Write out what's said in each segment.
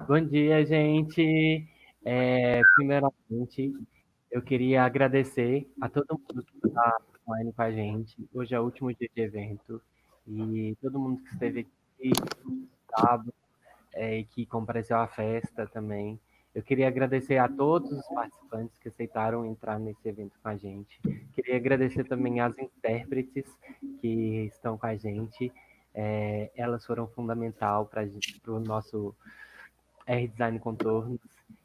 Bom dia, gente. Primeiramente, eu queria agradecer a todo mundo que está online com a gente. Hoje é o último dia de evento e todo mundo que esteve aqui, sábado, e que compareceu à festa também. Eu queria agradecer a todos os participantes que aceitaram entrar nesse evento com a gente. Queria agradecer também às intérpretes que estão com a gente. Elas foram fundamental para o nosso R-Design Contornos.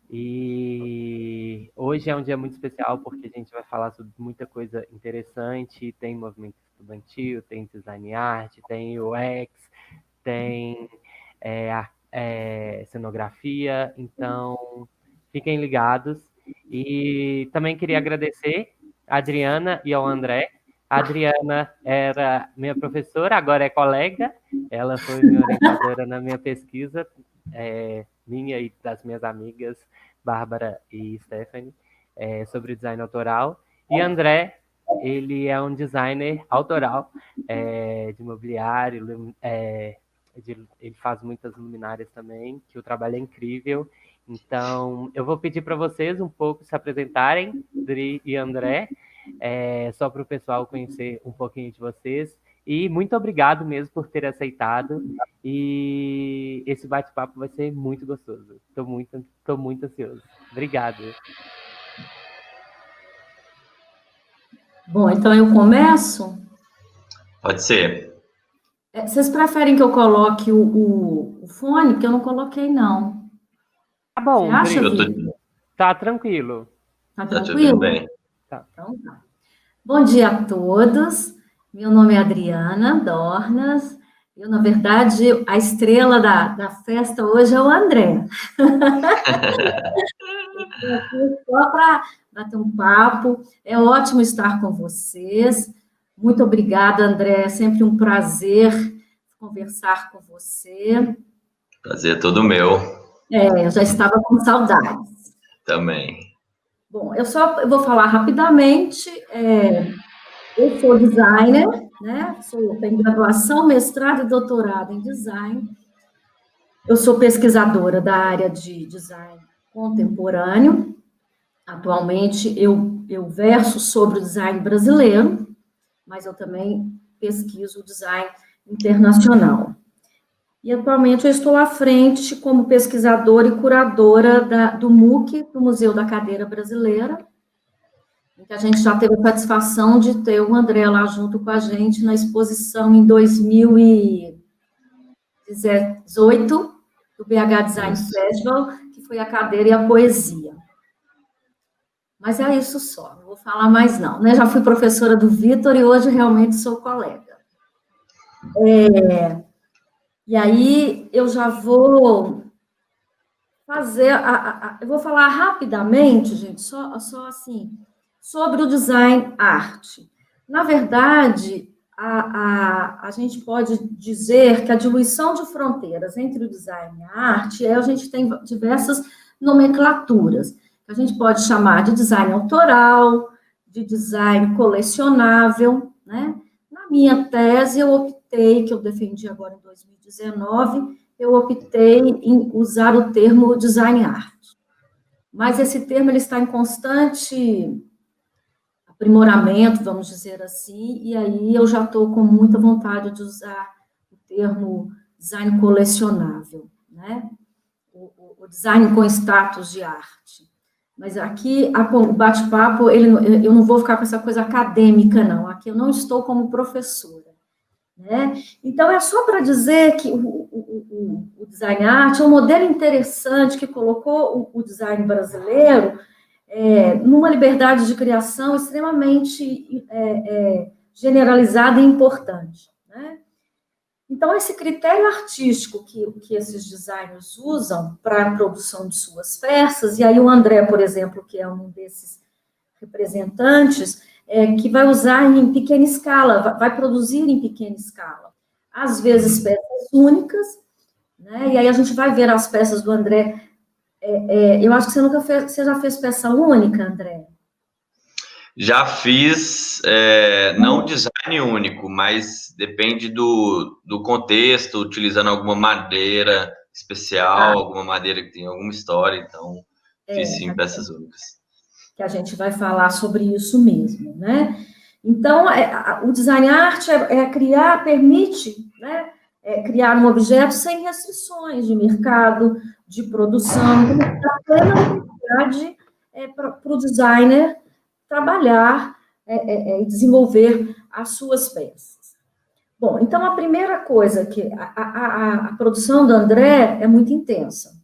E hoje é um dia muito especial porque a gente vai falar sobre muita coisa interessante. Tem movimento estudantil, tem design art, tem UX, tem cenografia. Então, fiquem ligados. E também queria agradecer a Adriana e ao André. A Adriana era minha professora, agora é colega. Ela foi minha orientadora na minha pesquisa, minha e das minhas amigas, Bárbara e Stephanie, sobre design autoral. E André, ele é um designer autoral de mobiliário, ele faz muitas luminárias também, que o trabalho é incrível. Então, eu vou pedir para vocês um pouco se apresentarem, Dri e André, só para o pessoal conhecer um pouquinho de vocês. E muito obrigado mesmo por ter aceitado. E esse bate-papo vai ser muito gostoso. Tô muito ansioso. Obrigado. Bom, então eu começo. Pode ser. Vocês preferem que eu coloque o fone? Que eu não coloquei, não. Tá bom, Você acha, Tá tranquilo. Tá tranquilo? Tudo bem. Tá. Então tá. Bom dia a todos. Meu nome é Adriana Dornas. Eu, na verdade, a estrela da festa hoje é o André. Só para bater um papo. É ótimo estar com vocês. Muito obrigada, André. É sempre um prazer conversar com você. Prazer todo meu. Eu já estava com saudades. Também. Bom, eu vou falar rapidamente. Eu sou designer, né? Tenho graduação, mestrado e doutorado em design. Eu sou pesquisadora da área de design contemporâneo. Atualmente, eu verso sobre o design brasileiro, mas eu também pesquiso o design internacional. E, atualmente, eu estou à frente como pesquisadora e curadora do MUC, do Museu da Cadeira Brasileira, em que a gente já teve a satisfação de ter o André lá junto com a gente na exposição em 2018, do BH Design Festival, que foi a cadeira e a poesia. Mas é isso só, não vou falar mais não, né? Já fui professora do Vitor e hoje realmente sou colega. E aí eu já vou fazer, eu vou falar rapidamente, gente, só assim, sobre o design arte. Na verdade, a gente pode dizer que a diluição de fronteiras entre o design e a arte, a gente tem diversas nomenclaturas. A gente pode chamar de design autoral, de design colecionável, né? Na minha tese, que eu defendi agora em 2019, eu optei em usar o termo design art. Mas esse termo ele está em constante aprimoramento, vamos dizer assim, e aí eu já estou com muita vontade de usar o termo design colecionável, né? O design com status de arte. Mas aqui, o bate-papo, eu não vou ficar com essa coisa acadêmica, não. Aqui eu não estou como professora, né? Então, é só para dizer que o design art é um modelo interessante que colocou o design brasileiro numa liberdade de criação extremamente generalizada e importante, né? Então, esse critério artístico que esses designers usam para a produção de suas peças, e aí o André, por exemplo, que é um desses representantes, que vai usar em pequena escala, vai produzir em pequena escala. Às vezes, peças únicas, né? E aí a gente vai ver as peças do André. Eu acho que você já fez peça única, André? Já fiz, não design único, mas depende do contexto, utilizando alguma madeira especial, alguma madeira que tem alguma história, então fiz 5 peças únicas. Que a gente vai falar sobre isso mesmo, né? Então, o design art permite, né, criar um objeto sem restrições de mercado, de produção, dá plena liberdade para o designer trabalhar e desenvolver as suas peças. Bom, então a primeira coisa que a produção do André é muito intensa.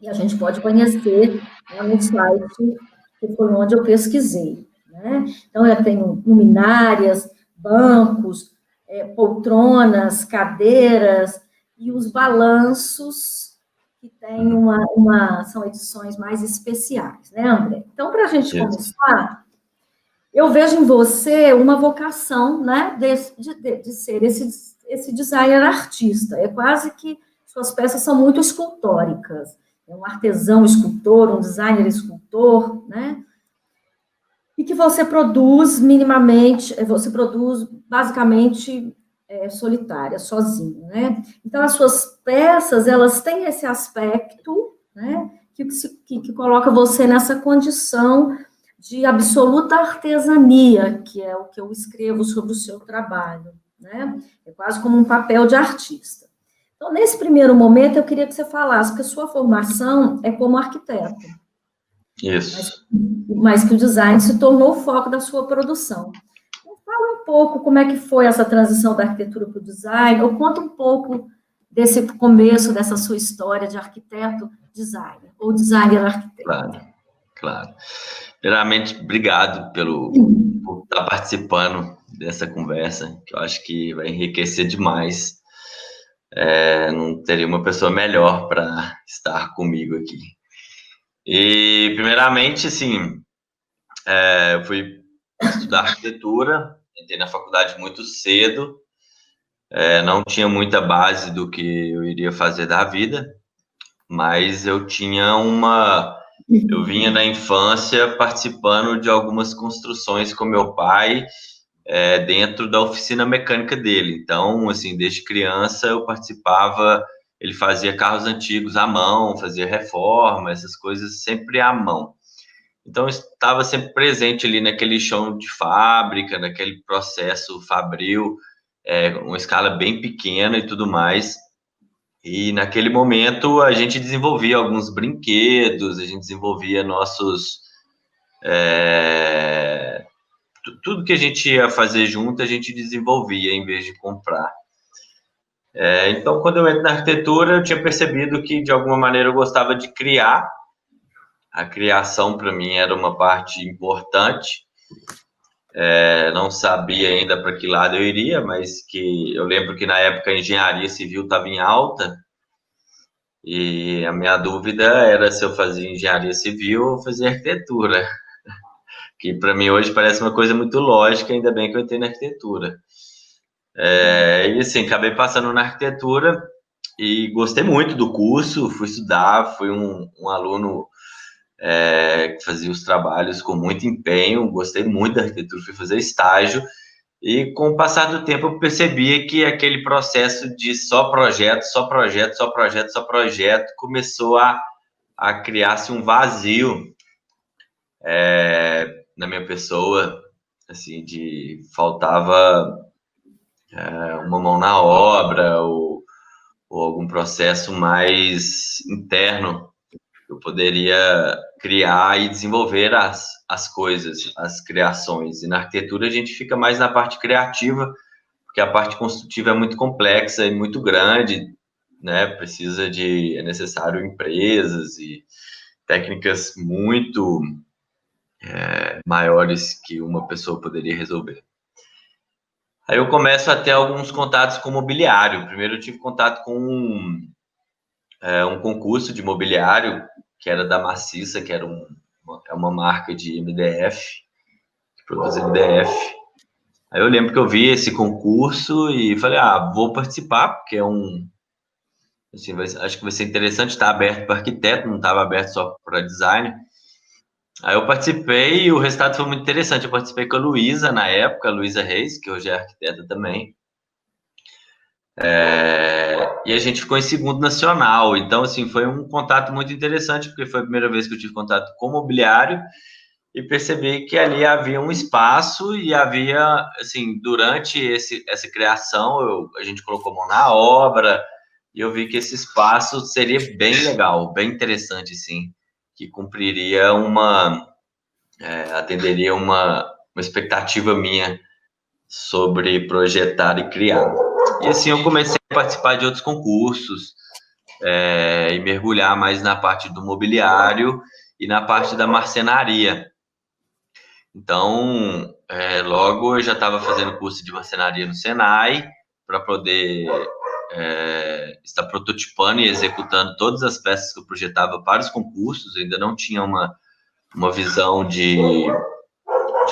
E a gente pode conhecer lá no site, que foi onde eu pesquisei, né? Então, eu tenho luminárias, bancos, poltronas, cadeiras e os balanços, que tem são edições mais especiais, né, André? Então, para a gente começar, eu vejo em você uma vocação, né, de ser esse designer artista. É quase que suas peças são muito escultóricas. É um artesão escultor, um designer escultor, né? E que você produz minimamente, você produz basicamente solitária, sozinho, né? Então, as suas peças, elas têm esse aspecto, né, que coloca você nessa condição de absoluta artesania, que é o que eu escrevo sobre o seu trabalho, né? É quase como um papel de artista. Então, nesse primeiro momento, eu queria que você falasse que a sua formação é como arquiteto. Isso. Mas que o design se tornou o foco da sua produção. Então, fala um pouco como é que foi essa transição da arquitetura para o design, ou conta um pouco desse começo, dessa sua história de arquiteto-designer, ou designer-arquiteto. Claro. Primeiramente, obrigado por estar participando dessa conversa, que eu acho que vai enriquecer demais. Não teria uma pessoa melhor para estar comigo aqui. E, primeiramente, assim, eu fui estudar arquitetura, entrei na faculdade muito cedo, não tinha muita base do que eu iria fazer da vida, mas eu vinha na infância participando de algumas construções com meu pai, dentro da oficina mecânica dele. Então, assim, desde criança eu participava, ele fazia carros antigos à mão, fazia reforma, essas coisas sempre à mão. Então, eu estava sempre presente ali naquele chão de fábrica, naquele processo fabril, uma escala bem pequena e tudo mais. E naquele momento a gente desenvolvia alguns brinquedos, a gente desenvolvia tudo que a gente ia fazer junto, a gente desenvolvia em vez de comprar. Então, quando eu entro na arquitetura, eu tinha percebido que, de alguma maneira, eu gostava de criar. A criação, para mim, era uma parte importante. Não sabia ainda para que lado eu iria, mas que eu lembro que, na época, a engenharia civil estava em alta. E a minha dúvida era se eu fazia engenharia civil ou fazia arquitetura. Que para mim hoje parece uma coisa muito lógica, ainda bem que eu entrei na arquitetura. E assim, acabei passando na arquitetura e gostei muito do curso, fui estudar, fui um aluno que fazia os trabalhos com muito empenho, gostei muito da arquitetura, fui fazer estágio, e com o passar do tempo eu percebi que aquele processo de só projeto, só projeto, só projeto, só projeto, começou a criar-se um vazio na minha pessoa, assim, faltava uma mão na obra ou algum processo mais interno que eu poderia criar e desenvolver as coisas, as criações. E na arquitetura a gente fica mais na parte criativa, porque a parte construtiva é muito complexa e muito grande, né? É necessário empresas e técnicas muito maiores que uma pessoa poderia resolver. Aí eu começo a ter alguns contatos com mobiliário. Primeiro eu tive contato com um concurso de mobiliário, que era da Maciça, que era uma marca de MDF, que produz MDF. Aí eu lembro que eu vi esse concurso e falei, vou participar, porque assim, acho que vai ser interessante, estar aberto para arquiteto, não estava aberto só para design. Aí eu participei e o resultado foi muito interessante. Eu participei com a Luísa, na época, a Luísa Reis, que hoje é arquiteta também. e a gente ficou em segundo nacional. Então, assim, foi um contato muito interessante, porque foi a primeira vez que eu tive contato com mobiliário e percebi que ali havia um espaço e havia, assim, durante essa criação, a gente colocou mão na obra e eu vi que esse espaço seria bem legal, bem interessante, sim, que cumpriria atenderia uma expectativa minha sobre projetar e criar. E assim eu comecei a participar de outros concursos, e mergulhar mais na parte do mobiliário e na parte da marcenaria. Então, logo eu já estava fazendo curso de marcenaria no Senai, para poder estar prototipando e executando todas as peças que eu projetava para os concursos. Eu ainda não tinha uma visão de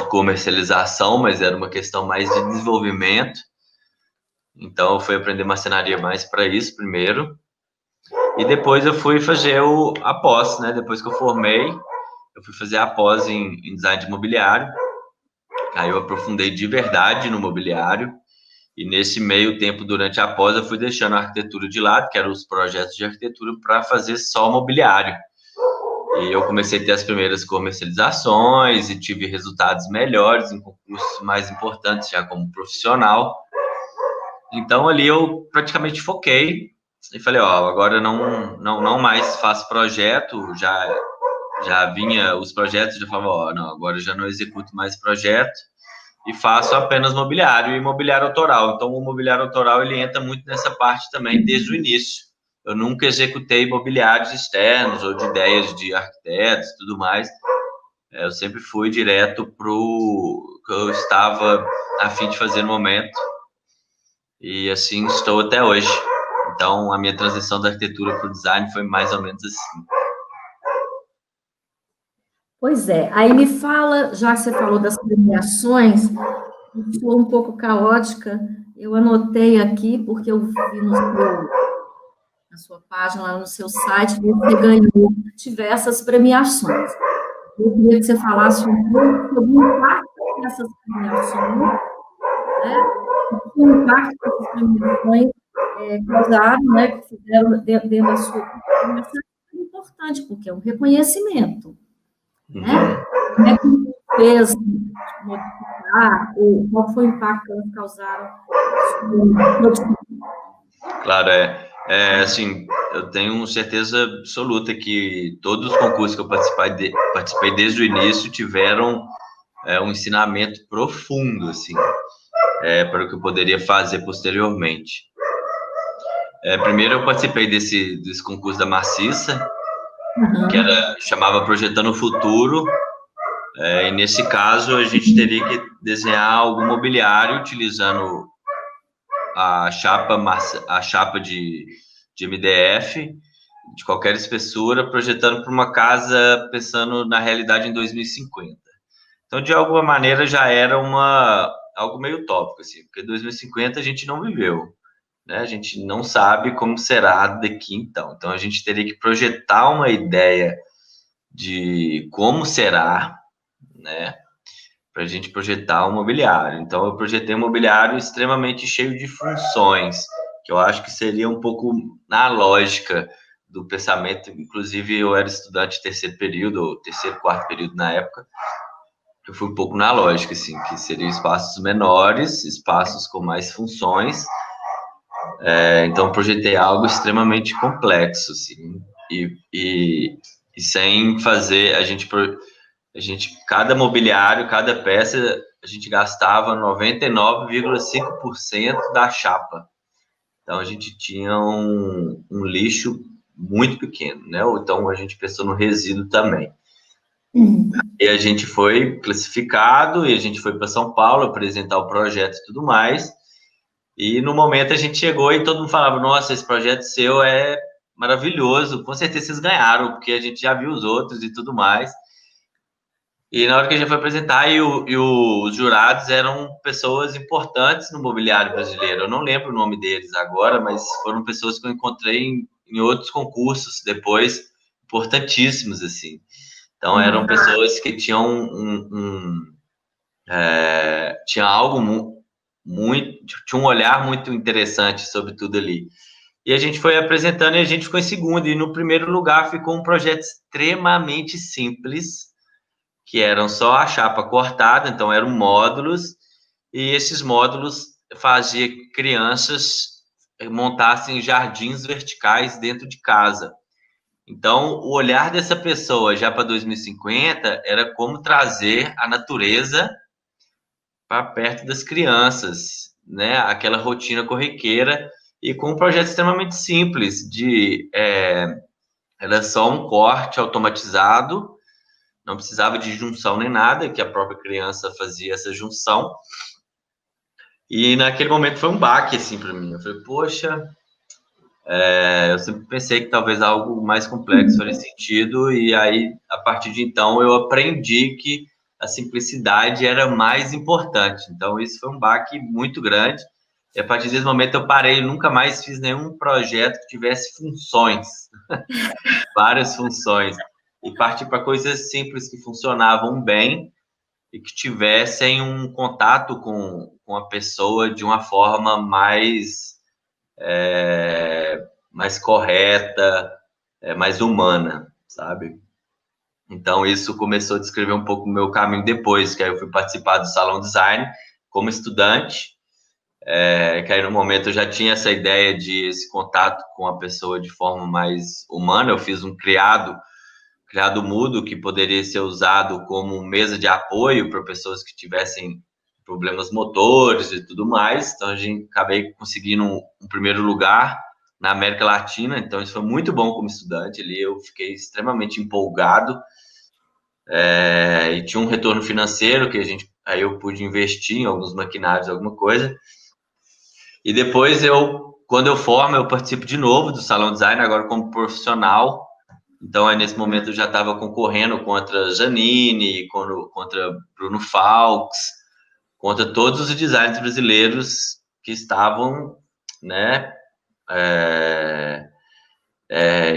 comercialização, mas era uma questão mais de desenvolvimento. Então, eu fui aprender marcenaria mais para isso primeiro. E depois eu fui fazer a pós, né? Depois que eu formei, eu fui fazer a pós em design de mobiliário. Aí eu aprofundei de verdade no mobiliário. E nesse meio tempo, durante a pós, eu fui deixando a arquitetura de lado, que eram os projetos de arquitetura, para fazer só mobiliário. E eu comecei a ter as primeiras comercializações e tive resultados melhores em concursos mais importantes, já como profissional. Então, ali eu praticamente foquei e falei, agora não mais faço projeto, já vinha os projetos, já falava, não, agora eu já não executo mais projeto e faço apenas mobiliário e mobiliário autoral. Então, o mobiliário autoral, ele entra muito nessa parte também desde o início. Eu nunca executei mobiliários externos ou de ideias de arquitetos e tudo mais. Eu sempre fui direto para o que eu estava a fim de fazer no momento. E assim estou até hoje. Então, a minha transição da arquitetura para o design foi mais ou menos assim. Pois é, aí me fala, já que você falou das premiações, eu sou um pouco caótica, eu anotei aqui, porque eu vi na sua página, lá no seu site, você ganhou diversas premiações. Eu queria que você falasse um pouco sobre o impacto dessas premiações, né? O impacto que essas premiações causaram, né? Que fizeram dentro da sua premiação é importante, porque é um reconhecimento, né? Como é que você fez modificar, ou qual foi o impacto que elas causaram na produção? Claro, assim, eu tenho certeza absoluta que todos os concursos que eu participei desde o início tiveram um ensinamento profundo, assim, para o que eu poderia fazer posteriormente. Primeiro eu participei desse concurso da Maciça, que chamava Projetando o Futuro, e nesse caso a gente teria que desenhar algum mobiliário utilizando a chapa de MDF, de qualquer espessura, projetando para uma casa pensando na realidade em 2050. Então, de alguma maneira, já era algo meio utópico, assim, porque 2050 a gente não viveu, né? A gente não sabe como será daqui então. Então, a gente teria que projetar uma ideia de como será, né? Para a gente projetar um mobiliário. Então, eu projetei um mobiliário extremamente cheio de funções, que eu acho que seria um pouco na lógica do pensamento. Inclusive, eu era estudante de terceiro período, ou terceiro, quarto período na época. Eu fui um pouco na lógica, assim, que seriam espaços menores, espaços com mais funções. Então, eu projetei algo extremamente complexo, assim, e sem fazer cada mobiliário, cada peça, a gente gastava 99,5% da chapa. Então, a gente tinha um lixo muito pequeno, né? Então, a gente pensou no resíduo também. E a gente foi classificado, e a gente foi para São Paulo apresentar o projeto e tudo mais. E no momento a gente chegou e todo mundo falava, nossa, esse projeto seu é maravilhoso, com certeza vocês ganharam, porque a gente já viu os outros e tudo mais. E na hora que a gente foi apresentar, os jurados eram pessoas importantes no mobiliário brasileiro. Eu não lembro o nome deles agora, mas foram pessoas que eu encontrei em outros concursos depois, importantíssimos, assim. Então, eram pessoas que tinham tinha algo tinha um olhar muito interessante sobre tudo ali. E a gente foi apresentando e a gente ficou em segundo. E no primeiro lugar ficou um projeto extremamente simples, que eram só a chapa cortada, então eram módulos, e esses módulos faziam crianças montassem jardins verticais dentro de casa. Então, o olhar dessa pessoa já para 2050 era como trazer a natureza para perto das crianças, né? Aquela rotina corriqueira, e com um projeto extremamente simples, era só um corte automatizado, não precisava de junção nem nada, que a própria criança fazia essa junção. E naquele momento foi um baque, assim, para mim. Eu falei, poxa, eu sempre pensei que talvez algo mais complexo faria sentido, e aí, a partir de então, eu aprendi que a simplicidade era mais importante. Então, isso foi um baque muito grande. E a partir desse momento eu parei, nunca mais fiz nenhum projeto que tivesse funções, várias funções, e parti para coisas simples que funcionavam bem e que tivessem um contato com a pessoa de uma forma mais correta, mais humana, sabe? Então, isso começou a descrever um pouco o meu caminho depois, que aí eu fui participar do Salão Design como estudante, que aí no momento eu já tinha essa ideia de esse contato com a pessoa de forma mais humana. Eu fiz um criado mudo que poderia ser usado como mesa de apoio para pessoas que tivessem problemas motores e tudo mais. Então, acabei conseguindo um primeiro lugar na América Latina, então isso foi muito bom como estudante ali, eu fiquei extremamente empolgado, e tinha um retorno financeiro que aí eu pude investir em alguns maquinários, alguma coisa. E depois, quando eu formo, eu participo de novo do Salão Design, agora como profissional. Então, aí, nesse momento, eu já estava concorrendo contra Janine, contra Bruno Falks, contra todos os designers brasileiros que estavam, né,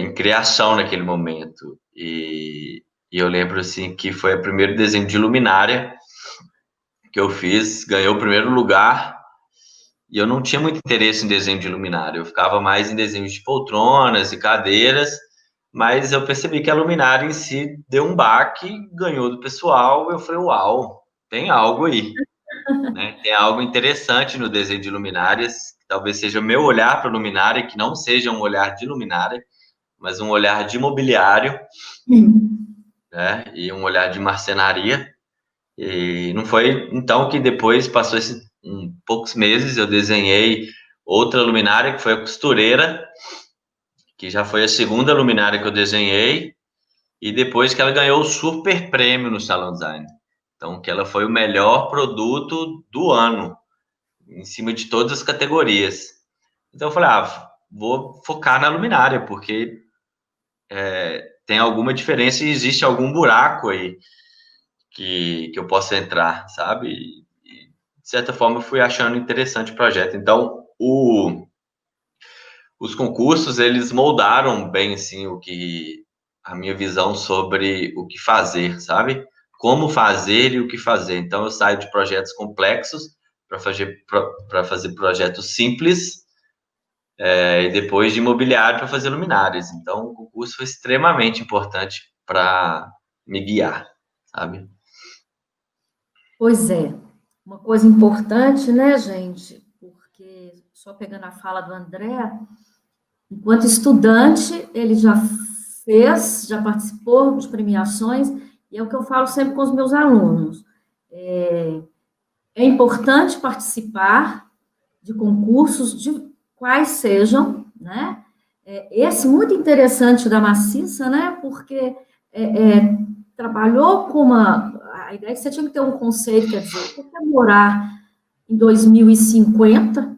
em criação naquele momento. E eu lembro, assim, que foi o primeiro desenho de luminária que eu fiz, ganhou o primeiro lugar. E eu não tinha muito interesse em desenho de luminária, eu ficava mais em desenhos de poltronas e cadeiras, mas eu percebi que a luminária em si deu um baque, ganhou do pessoal, eu falei, uau, tem algo aí, né? Tem algo interessante no desenho de luminárias, que talvez seja meu olhar para luminária, que não seja um olhar de luminária, mas um olhar de mobiliário, né? E um olhar de marcenaria. E não foi então que depois passou poucos meses, eu desenhei outra luminária, que foi a costureira, que já foi a segunda luminária que eu desenhei, e depois que ela ganhou o super prêmio no Salão Design. Então, que ela foi o melhor produto do ano, em cima de todas as categorias. Então, eu falei, vou focar na luminária, porque tem alguma diferença e existe algum buraco aí que eu possa entrar, sabe? E, de certa forma, eu fui achando interessante o projeto. Então, os concursos, eles moldaram bem, assim, a minha visão sobre o que fazer, sabe? Como fazer e o que fazer. Então, eu saio de projetos complexos para fazer projetos simples, e depois de imobiliário para fazer luminárias. Então, o concurso foi extremamente importante para me guiar, sabe? Pois é, uma coisa importante, né, gente? Porque, só pegando a fala do André, enquanto estudante, ele já participou de premiações, e é o que eu falo sempre com os meus alunos. É importante participar de concursos, de quais sejam, né? Esse muito interessante da Maciça, né? Porque trabalhou com a ideia que você tinha que ter um conceito, quer dizer, você quer morar em 2050,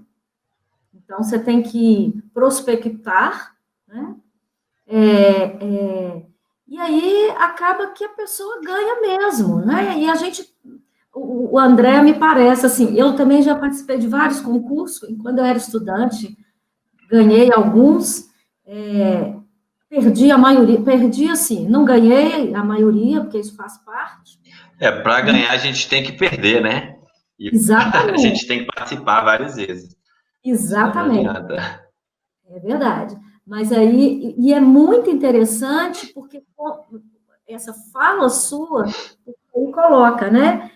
então você tem que prospectar, né? E aí acaba que a pessoa ganha mesmo, né? E o André me parece assim, eu também já participei de vários concursos, e quando eu era estudante, ganhei alguns, perdi a maioria, assim, não ganhei a maioria, porque isso faz parte. Para ganhar a gente tem que perder, né? E Exatamente. a gente tem que participar várias vezes. Exatamente. É verdade. Mas aí, e é muito interessante, porque essa fala sua, aí coloca, né?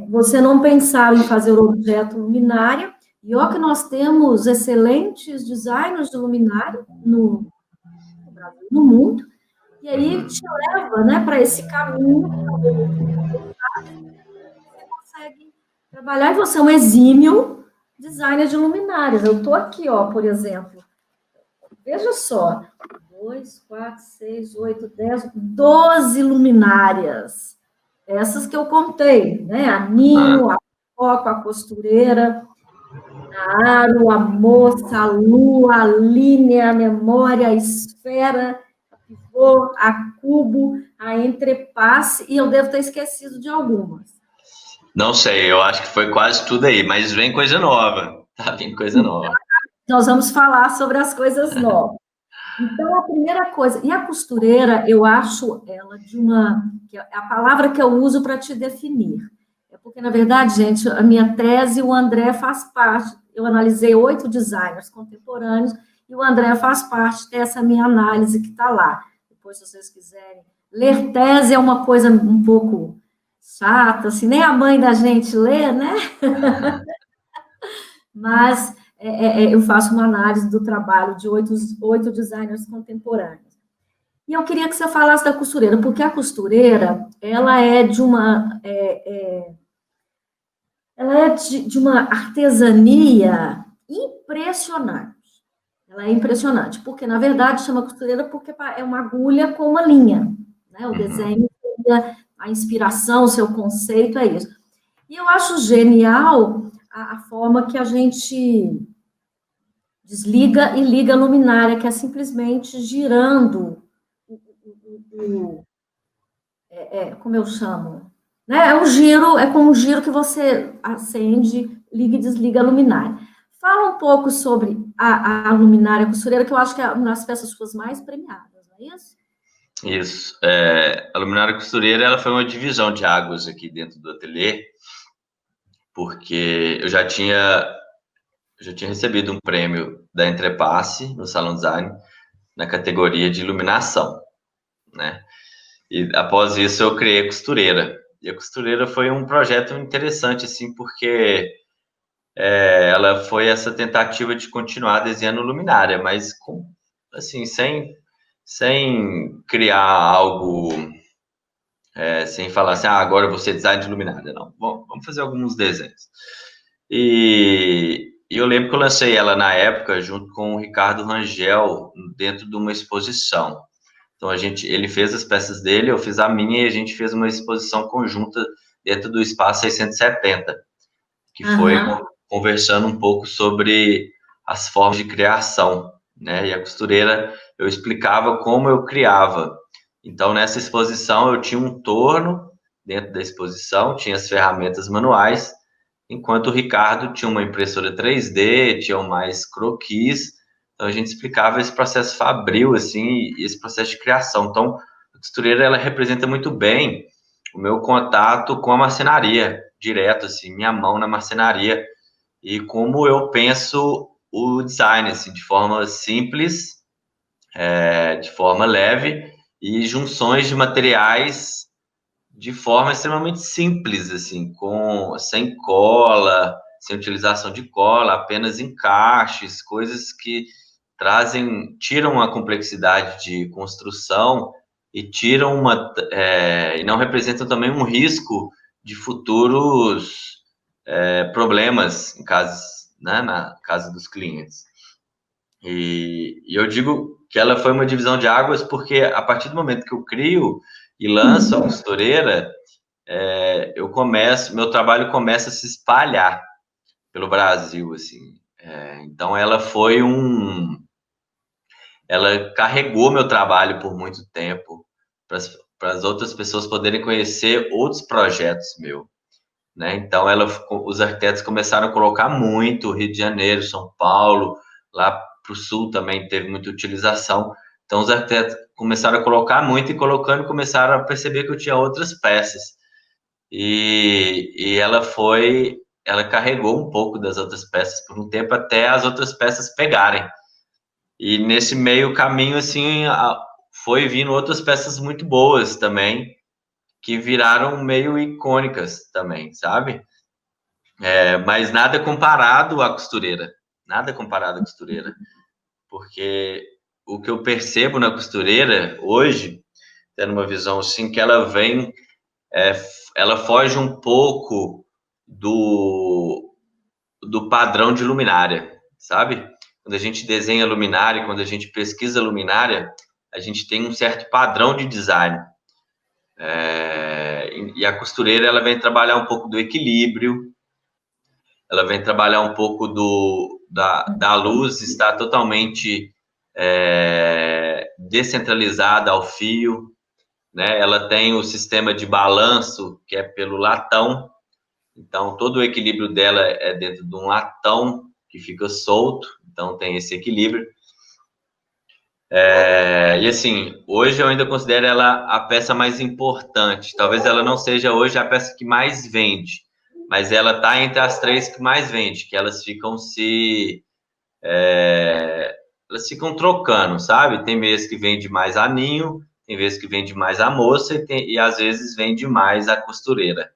Você não pensava em fazer o objeto luminário, e ó que nós temos excelentes designers de luminário no Brasil, no mundo, e aí te leva, né, para esse caminho que talvez você consegue trabalhar, e você é um exímio designer de luminárias. Eu estou aqui, ó, por exemplo, veja só, 2, 4, 6, 8, 10, 12 luminárias. Essas que eu contei, né? A ninho, a foco, a costureira, a aro, a moça, a lua, a linha, a memória, a esfera, a pivô, a cubo, a entrepasse, e eu devo ter esquecido de algumas. Não sei, eu acho que foi quase tudo aí, mas vem coisa nova. Tá vindo coisa nova. Nós vamos falar sobre as coisas novas. Então, a primeira coisa, e a costureira, eu acho ela que é a palavra que eu uso para te definir. É porque, na verdade, gente, a minha tese, o André faz parte, eu analisei 8 designers contemporâneos, e o André faz parte dessa minha análise que está lá. Depois, se vocês quiserem ler tese, é uma coisa um pouco chata, assim, nem a mãe da gente lê, né? Mas eu faço uma análise do trabalho de 8 designers contemporâneos. E eu queria que você falasse da costureira, porque a costureira, ela é de uma... ela é de uma artesania impressionante. Ela é impressionante, porque, na verdade, chama costureira porque é uma agulha com uma linha. Né? O desenho, a inspiração, o seu conceito é isso. E eu acho genial a forma que a gente desliga e liga a luminária, que é simplesmente girando como eu chamo? Né? É como um giro que você acende, liga e desliga a luminária. Fala um pouco sobre a luminária costureira, que eu acho que é uma das peças suas mais premiadas, não é isso? Isso. A luminária costureira, ela foi uma divisão de águas aqui dentro do ateliê, porque eu já tinha recebido um prêmio da Entrepasse no Salão Design na categoria de iluminação, né? E após isso eu criei a costureira. E a costureira foi um projeto interessante, assim, porque ela foi essa tentativa de continuar desenhando luminária, mas assim, sem criar algo, sem falar assim, agora eu vou ser design de luminária. Não, vamos fazer alguns desenhos. E eu lembro que eu lancei ela na época junto com o Ricardo Rangel dentro de uma exposição. Então ele fez as peças dele, eu fiz a minha e a gente fez uma exposição conjunta dentro do Espaço 670, que foi conversando um pouco sobre as formas de criação, né? E a costureira, eu explicava como eu criava. Então, nessa exposição, eu tinha um torno dentro da exposição, tinha as ferramentas manuais, enquanto o Ricardo tinha uma impressora 3D, tinha mais croquis. Então, a gente explicava esse processo fabril, assim, e esse processo de criação. Então, a costureira, ela representa muito bem o meu contato com a marcenaria, direto, assim, minha mão na marcenaria, e como eu penso o design, assim, de forma simples, de forma leve, e junções de materiais de forma extremamente simples, assim, sem cola, sem utilização de cola, apenas encaixes, coisas que tiram a complexidade de construção e e não representam também um risco de futuros problemas na casa dos clientes. E eu digo que ela foi uma divisão de águas porque a partir do momento que eu crio e lanço a costureira, meu trabalho começa a se espalhar pelo Brasil, assim. Então ela carregou meu trabalho por muito tempo para as outras pessoas poderem conhecer outros projetos meus, né? Então os arquitetos começaram a colocar muito, Rio de Janeiro, São Paulo, lá para o sul também teve muita utilização. Então os arquitetos começaram a colocar muito e começaram a perceber que eu tinha outras peças. E ela carregou um pouco das outras peças por um tempo até as outras peças pegarem. E nesse meio caminho, assim, foi vindo outras peças muito boas também, que viraram meio icônicas também, sabe? Mas nada comparado à costureira. Nada comparado à costureira. Porque o que eu percebo na costureira hoje, tendo uma visão assim, que ela vem, ela foge um pouco do padrão de luminária, sabe? Quando a gente desenha luminária, quando a gente pesquisa luminária, a gente tem um certo padrão de design. E a costureira, ela vem trabalhar um pouco do equilíbrio, ela vem trabalhar um pouco da luz estar totalmente descentralizada ao fio, né? Ela tem o sistema de balanço, que é pelo latão, então todo o equilíbrio dela é dentro de um latão que fica solto, então tem esse equilíbrio. E assim, hoje eu ainda considero ela a peça mais importante. Talvez ela não seja hoje a peça que mais vende, mas ela está entre as 3 que mais vende, que elas ficam elas ficam trocando, sabe? Tem vezes que vende mais a ninho, tem vezes que vende mais a moça e às vezes vende mais a costureira,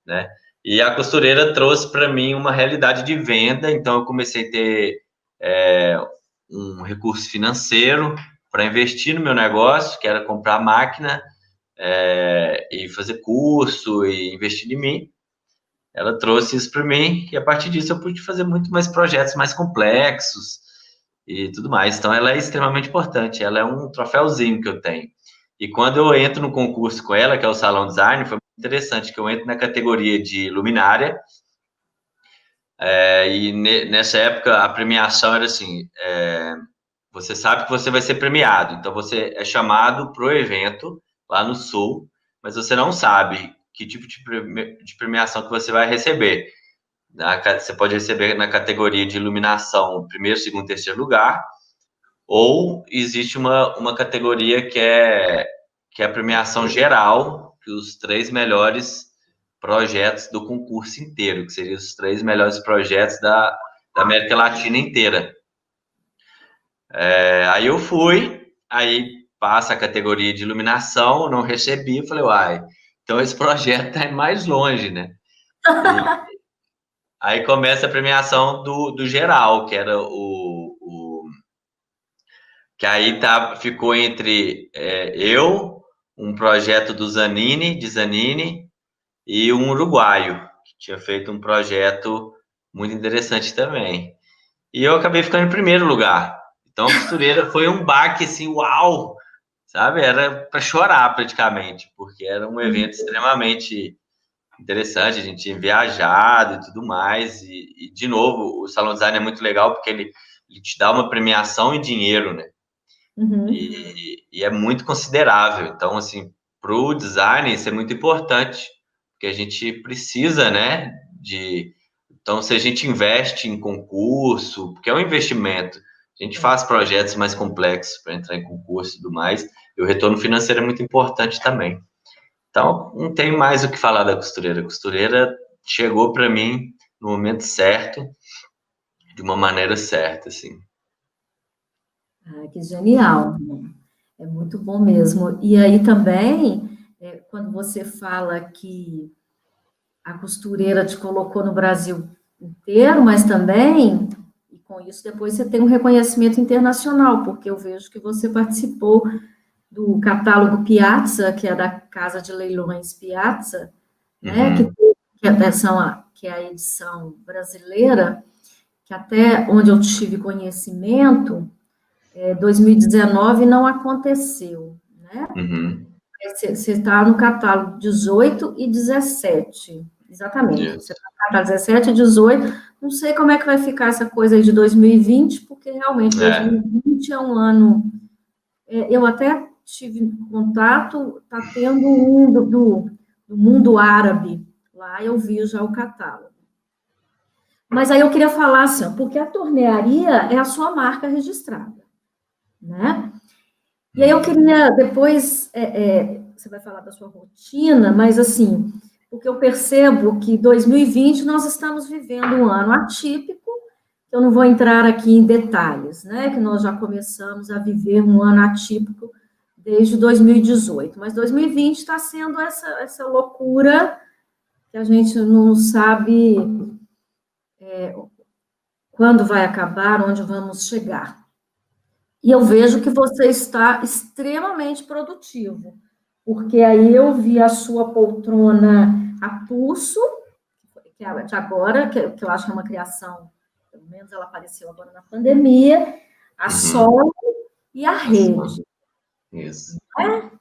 né? E a costureira trouxe para mim uma realidade de venda, então eu comecei a ter um recurso financeiro para investir no meu negócio, que era comprar máquina e fazer curso e investir em mim. Ela trouxe isso para mim e a partir disso eu pude fazer muito mais projetos mais complexos e tudo mais. Então ela é extremamente importante, ela é um troféuzinho que eu tenho. E quando eu entro no concurso com ela, que é o Salão Design, foi muito interessante que eu entro na categoria de luminária. E nessa época a premiação era assim, você sabe que você vai ser premiado, então você é chamado para o evento lá no Sul, mas você não sabe que tipo de premiação que você vai receber. Você pode receber na categoria de iluminação, primeiro, segundo, terceiro lugar, ou existe uma categoria que é a premiação geral, que os 3 melhores projetos do concurso inteiro, que seriam os 3 melhores projetos da América Latina inteira. Aí eu fui, aí passa a categoria de iluminação, não recebi, falei, uai, então esse projeto está mais longe, né? Aí começa a premiação do geral, que era que aí ficou entre eu, um projeto do Zanini, e um uruguaio, que tinha feito um projeto muito interessante também. E eu acabei ficando em primeiro lugar. Então a costureira foi um baque assim, uau! Sabe? Era para chorar praticamente, porque era um evento extremamente interessante, a gente tinha viajado e tudo mais. E de novo, o Salão Design é muito legal porque ele te dá uma premiação em dinheiro, né? Uhum. E é muito considerável. Então, assim, para o design, isso é muito importante, porque a gente precisa, né? Então, se a gente investe em concurso, porque é um investimento, a gente faz projetos mais complexos para entrar em concurso e tudo mais, e o retorno financeiro é muito importante também. Então, não tem mais o que falar da costureira. A costureira chegou para mim no momento certo, de uma maneira certa, assim. Que genial. É muito bom mesmo. E aí também, quando você fala que a costureira te colocou no Brasil inteiro, mas também, e com isso depois você tem um reconhecimento internacional, porque eu vejo que você participou do catálogo Piazza, que é da Casa de Leilões Piazza, né, que é a edição brasileira, que até onde eu tive conhecimento, 2019 não aconteceu, né? Uhum. Você está no catálogo 18 e 17, exatamente. Isso. Você está no catálogo 17 e 18. Não sei como é que vai ficar essa coisa aí de 2020, porque realmente 2020 é um ano. Eu até tive contato, está tendo um do mundo árabe, lá eu vi já o catálogo. Mas aí eu queria falar assim, porque a tornearia é a sua marca registrada, né? E aí eu queria, depois, você vai falar da sua rotina, mas assim, porque eu percebo que 2020 nós estamos vivendo um ano atípico, Eu não vou entrar aqui em detalhes, né? Que nós já começamos a viver um ano atípico desde 2018, mas 2020 está sendo essa loucura que a gente não sabe quando vai acabar, onde vamos chegar. E eu vejo que você está extremamente produtivo, porque aí eu vi a sua poltrona a pulso, que é de agora, que eu acho que é uma criação, pelo menos ela apareceu agora na pandemia, a solo e a rede. Isso. Eu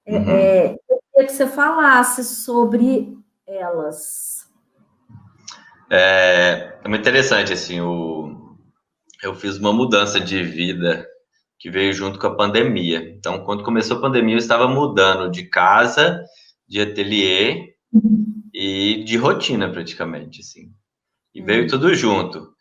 queria que você falasse sobre elas. É muito interessante, assim, eu fiz uma mudança de vida que veio junto com a pandemia. Então, quando começou a pandemia, eu estava mudando de casa, de ateliê e de rotina, praticamente, assim. E veio tudo junto.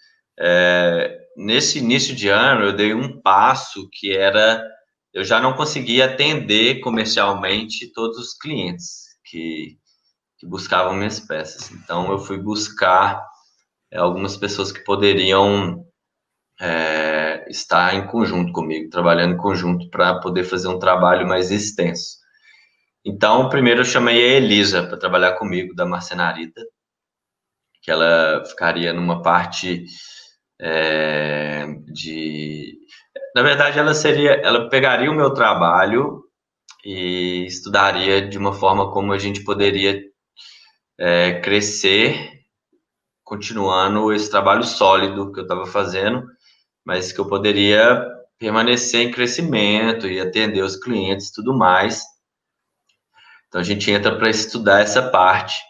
Nesse início de ano, eu dei um passo que era... Eu já não conseguia atender comercialmente todos os clientes que buscavam minhas peças. Então, eu fui buscar algumas pessoas que poderiam estar em conjunto comigo, trabalhando em conjunto para poder fazer um trabalho mais extenso. Então, primeiro eu chamei a Elisa para trabalhar comigo, da marcenarita, que ela ficaria numa parte Na verdade, ela pegaria o meu trabalho e estudaria de uma forma como a gente poderia crescer, continuando esse trabalho sólido que eu estava fazendo, mas que eu poderia permanecer em crescimento e atender os clientes e tudo mais. Então, a gente entra para estudar essa parte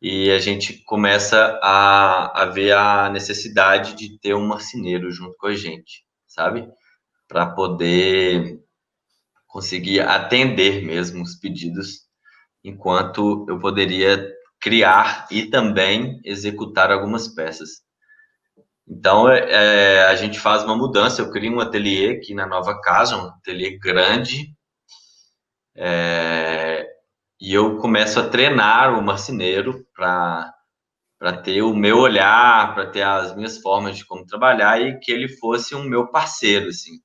e a gente começa a ver a necessidade de ter um marceneiro junto com a gente, sabe? Para poder conseguir atender mesmo os pedidos, enquanto eu poderia criar e também executar algumas peças. Então, a gente faz uma mudança, eu crio um ateliê aqui na nova casa, um ateliê grande, e eu começo a treinar o marceneiro para ter o meu olhar, para ter as minhas formas de como trabalhar e que ele fosse um meu parceiro, assim.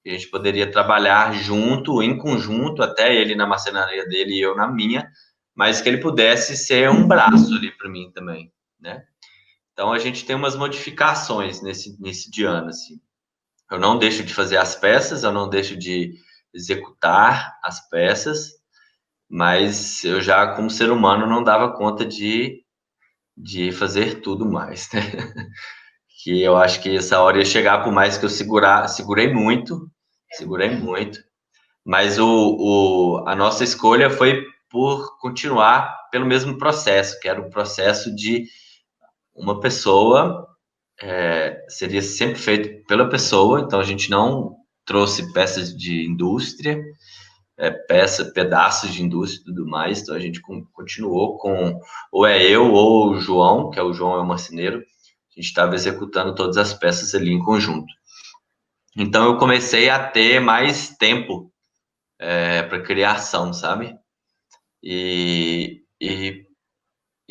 A gente poderia trabalhar junto, em conjunto, até ele na marcenaria dele e eu na minha, mas que ele pudesse ser um braço ali para mim também, né? Então, a gente tem umas modificações nesse de ano, assim. Eu não deixo de fazer as peças, eu não deixo de executar as peças, mas eu já, como ser humano, não dava conta de fazer tudo mais, né? Que eu acho que essa hora ia chegar, por mais que eu segurei muito, mas a nossa escolha foi por continuar pelo mesmo processo, que era o processo de uma pessoa, seria sempre feito pela pessoa, então a gente não trouxe peças de indústria, pedaços de indústria e tudo mais, então a gente continuou com, ou eu ou o João, que é o marceneiro, a gente estava executando todas as peças ali em conjunto. Então eu comecei a ter mais tempo para criação, sabe? E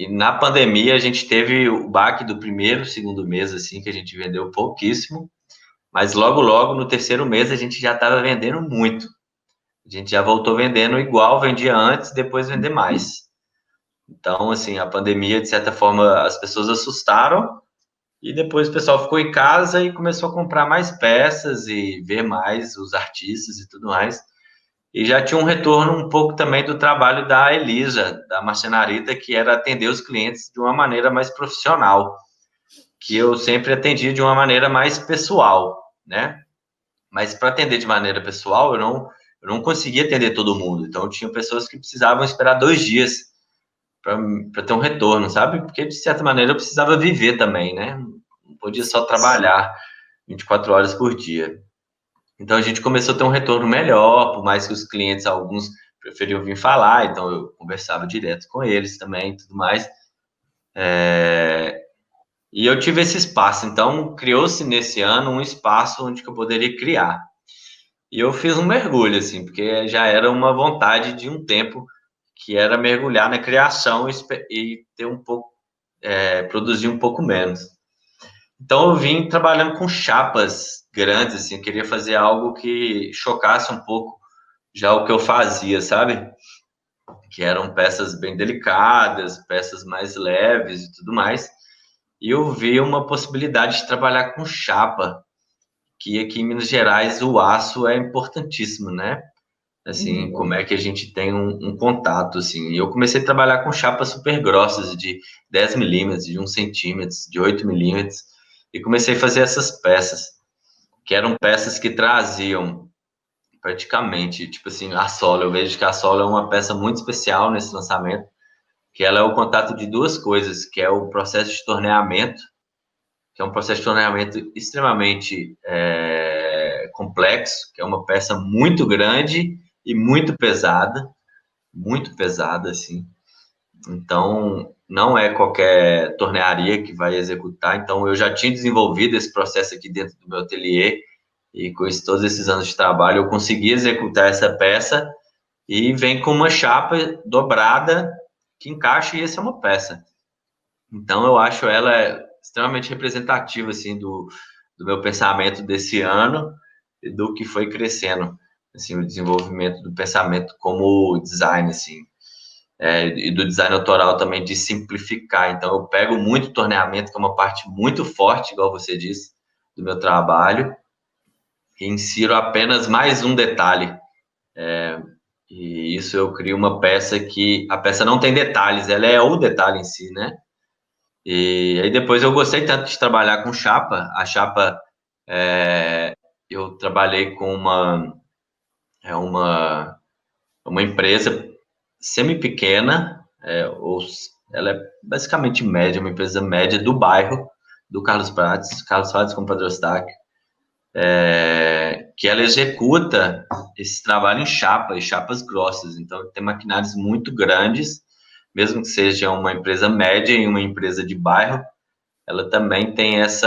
na pandemia a gente teve o baque do primeiro, segundo mês, assim, que a gente vendeu pouquíssimo, mas logo no terceiro mês a gente já estava vendendo muito. A gente já voltou vendendo igual vendia antes, depois vender mais. Então, assim, a pandemia, de certa forma, as pessoas assustaram e depois o pessoal ficou em casa e começou a comprar mais peças e ver mais os artistas e tudo mais. E já tinha um retorno um pouco também do trabalho da Elisa, da marcenarita, que era atender os clientes de uma maneira mais profissional, que eu sempre atendia de uma maneira mais pessoal, né? Mas para atender de maneira pessoal, eu não conseguia atender todo mundo. Então, tinha pessoas que precisavam esperar 2 dias para ter um retorno, sabe? Porque, de certa maneira, eu precisava viver também, né? Não podia só trabalhar 24 horas por dia. Então, a gente começou a ter um retorno melhor, por mais que os clientes, alguns, preferiam vir falar, então eu conversava direto com eles também e tudo mais. E eu tive esse espaço, então criou-se nesse ano um espaço onde eu poderia criar. E eu fiz um mergulho, assim, porque já era uma vontade de um tempo que era mergulhar na criação e ter um pouco, produzir um pouco menos. Então eu vim trabalhando com chapas grandes, assim, eu queria fazer algo que chocasse um pouco já o que eu fazia, sabe? Que eram peças bem delicadas, peças mais leves e tudo mais. E eu vi uma possibilidade de trabalhar com chapa, que aqui em Minas Gerais o aço é importantíssimo, né? Assim, como é que a gente tem um contato, assim. E eu comecei a trabalhar com chapas super grossas, de 10 milímetros, de 1 centímetro, de 8 milímetros, e comecei a fazer essas peças, que eram peças que traziam praticamente, tipo assim, a sola. Eu vejo que a sola é uma peça muito especial nesse lançamento, que ela é o contato de duas coisas, que é o processo de torneamento, que é um processo de torneamento extremamente complexo, que é uma peça muito grande e muito pesada, assim. Então, não é qualquer tornearia que vai executar. Então, eu já tinha desenvolvido esse processo aqui dentro do meu ateliê, e com todos esses anos de trabalho, eu consegui executar essa peça, e vem com uma chapa dobrada que encaixa, e essa é uma peça. Então, eu acho ela extremamente representativa, assim, do meu pensamento desse ano e do que foi crescendo, assim, o desenvolvimento do pensamento como design, assim, e do design autoral também, de simplificar. Então, eu pego muito torneamento, que é uma parte muito forte, igual você disse, do meu trabalho, e insiro apenas mais um detalhe. E isso eu crio uma peça que a peça não tem detalhes, ela é o detalhe em si, né? E aí depois eu gostei tanto de trabalhar com chapa. A chapa, eu trabalhei com é uma, uma empresa semi-pequena, ela é basicamente média, uma empresa média do bairro do Carlos Prates com Padre Eustáquio, que ela executa esse trabalho em chapa, e chapas grossas. Então tem maquinários muito grandes, mesmo que seja uma empresa média e uma empresa de bairro, ela também tem esse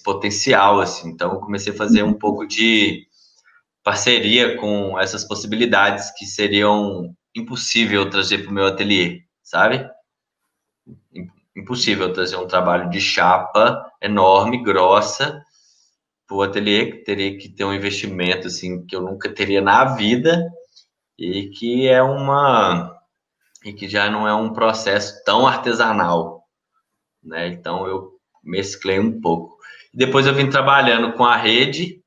potencial, assim. Então, eu comecei a fazer um pouco de parceria com essas possibilidades que seriam impossível trazer para o meu ateliê, sabe? Impossível trazer um trabalho de chapa enorme, grossa, para o ateliê, que teria que ter um investimento, assim, que eu nunca teria na vida, e que e que já não é um processo tão artesanal, né? Então eu mesclei um pouco. Depois eu vim trabalhando com a rede,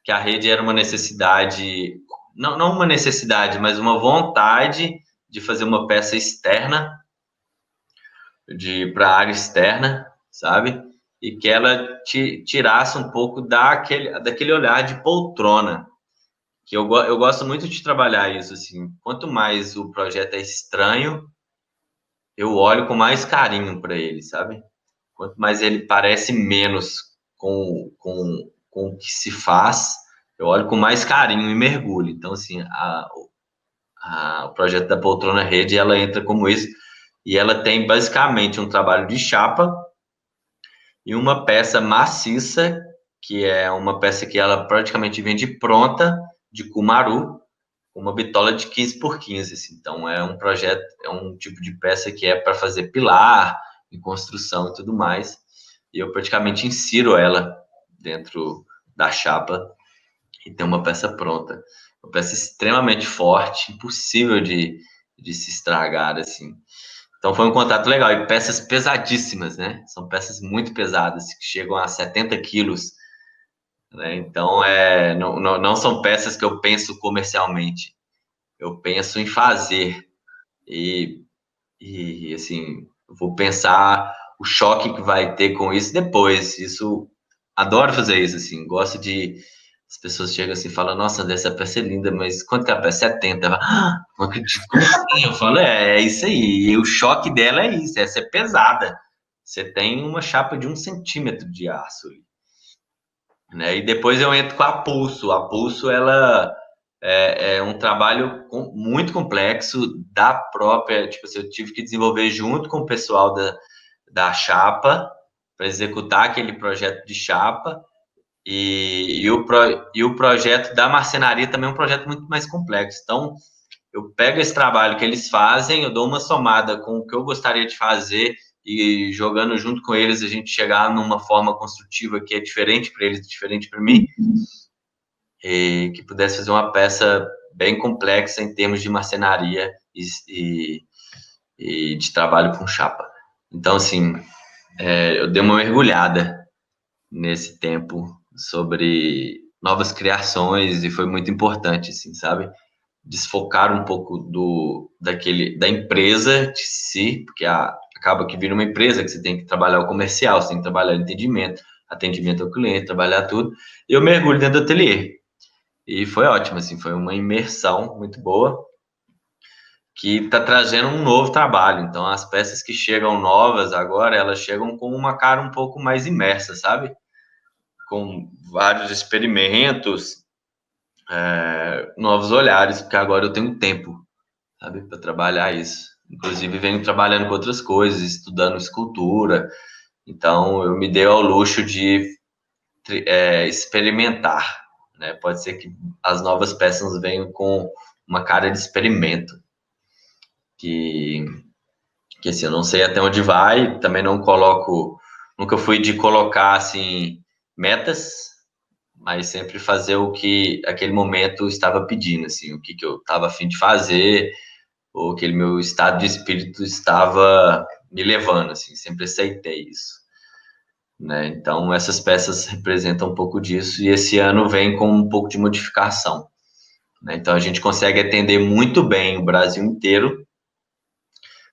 que a rede era uma necessidade, não uma necessidade, mas uma vontade de fazer uma peça externa, para a área externa, sabe? E que ela tirasse um pouco daquele olhar de poltrona, que eu gosto muito de trabalhar isso, assim. Quanto mais o projeto é estranho, eu olho com mais carinho para ele, sabe? Quanto mais ele parece menos com o que se faz, eu olho com mais carinho e mergulho. Então, assim, o projeto da Poltrona Rede, ela entra como isso, e ela tem basicamente um trabalho de chapa e uma peça maciça, que é uma peça que ela praticamente vende pronta, de Cumaru, uma bitola de 15 por 15. Assim. Então, é um projeto, é um tipo de peça que é para fazer pilar, em construção e tudo mais. E eu praticamente insiro ela dentro da chapa e tem uma peça pronta. Uma peça extremamente forte, impossível de se estragar, assim. Então foi um contato legal. E peças pesadíssimas, né? São peças muito pesadas, que chegam a 70 quilos, né? Então, não são peças que eu penso comercialmente. Eu penso em fazer. E, assim, eu vou pensar o choque que vai ter com isso depois. Isso, adoro fazer isso, assim. Gosto de... As pessoas chegam assim e falam, nossa, André, essa peça é linda, mas quanto que é a peça? 70. Falo, não acredito, como assim? Eu falo, é isso aí. E o choque dela é isso, essa é pesada. Você tem uma chapa de 1 centímetro de aço, né? E depois eu entro com a Pulso. A Pulso, ela é um trabalho muito complexo da própria, tipo assim, eu tive que desenvolver junto com o pessoal da chapa para executar aquele projeto de chapa. E o projeto da marcenaria também é um projeto muito mais complexo. Então, eu pego esse trabalho que eles fazem, eu dou uma somada com o que eu gostaria de fazer e jogando junto com eles a gente chegar numa forma construtiva que é diferente para eles, diferente para mim, e que pudesse fazer uma peça bem complexa em termos de marcenaria e de trabalho com chapa. Então, assim, eu dei uma mergulhada nesse tempo sobre novas criações e foi muito importante, assim, sabe? Desfocar um pouco da empresa de si, porque acaba que vira uma empresa que você tem que trabalhar o comercial, você tem que trabalhar o atendimento ao cliente, trabalhar tudo. E eu mergulho dentro do ateliê. E foi ótimo, assim, foi uma imersão muito boa que está trazendo um novo trabalho. Então, as peças que chegam novas agora, elas chegam com uma cara um pouco mais imersa, sabe? Com vários experimentos, novos olhares, porque agora eu tenho tempo, sabe, para trabalhar isso. Inclusive, venho trabalhando com outras coisas, estudando escultura. Então, eu me dei ao luxo de experimentar, né? Pode ser que as novas peças venham com uma cara de experimento, que assim, eu não sei até onde vai, também não coloco, nunca fui de colocar, assim, metas, mas sempre fazer o que aquele momento estava pedindo, assim, o que eu estava a fim de fazer, ou aquele meu estado de espírito estava me levando, assim, sempre aceitei isso, né? Então, essas peças representam um pouco disso, e esse ano vem com um pouco de modificação, né? Então, a gente consegue atender muito bem o Brasil inteiro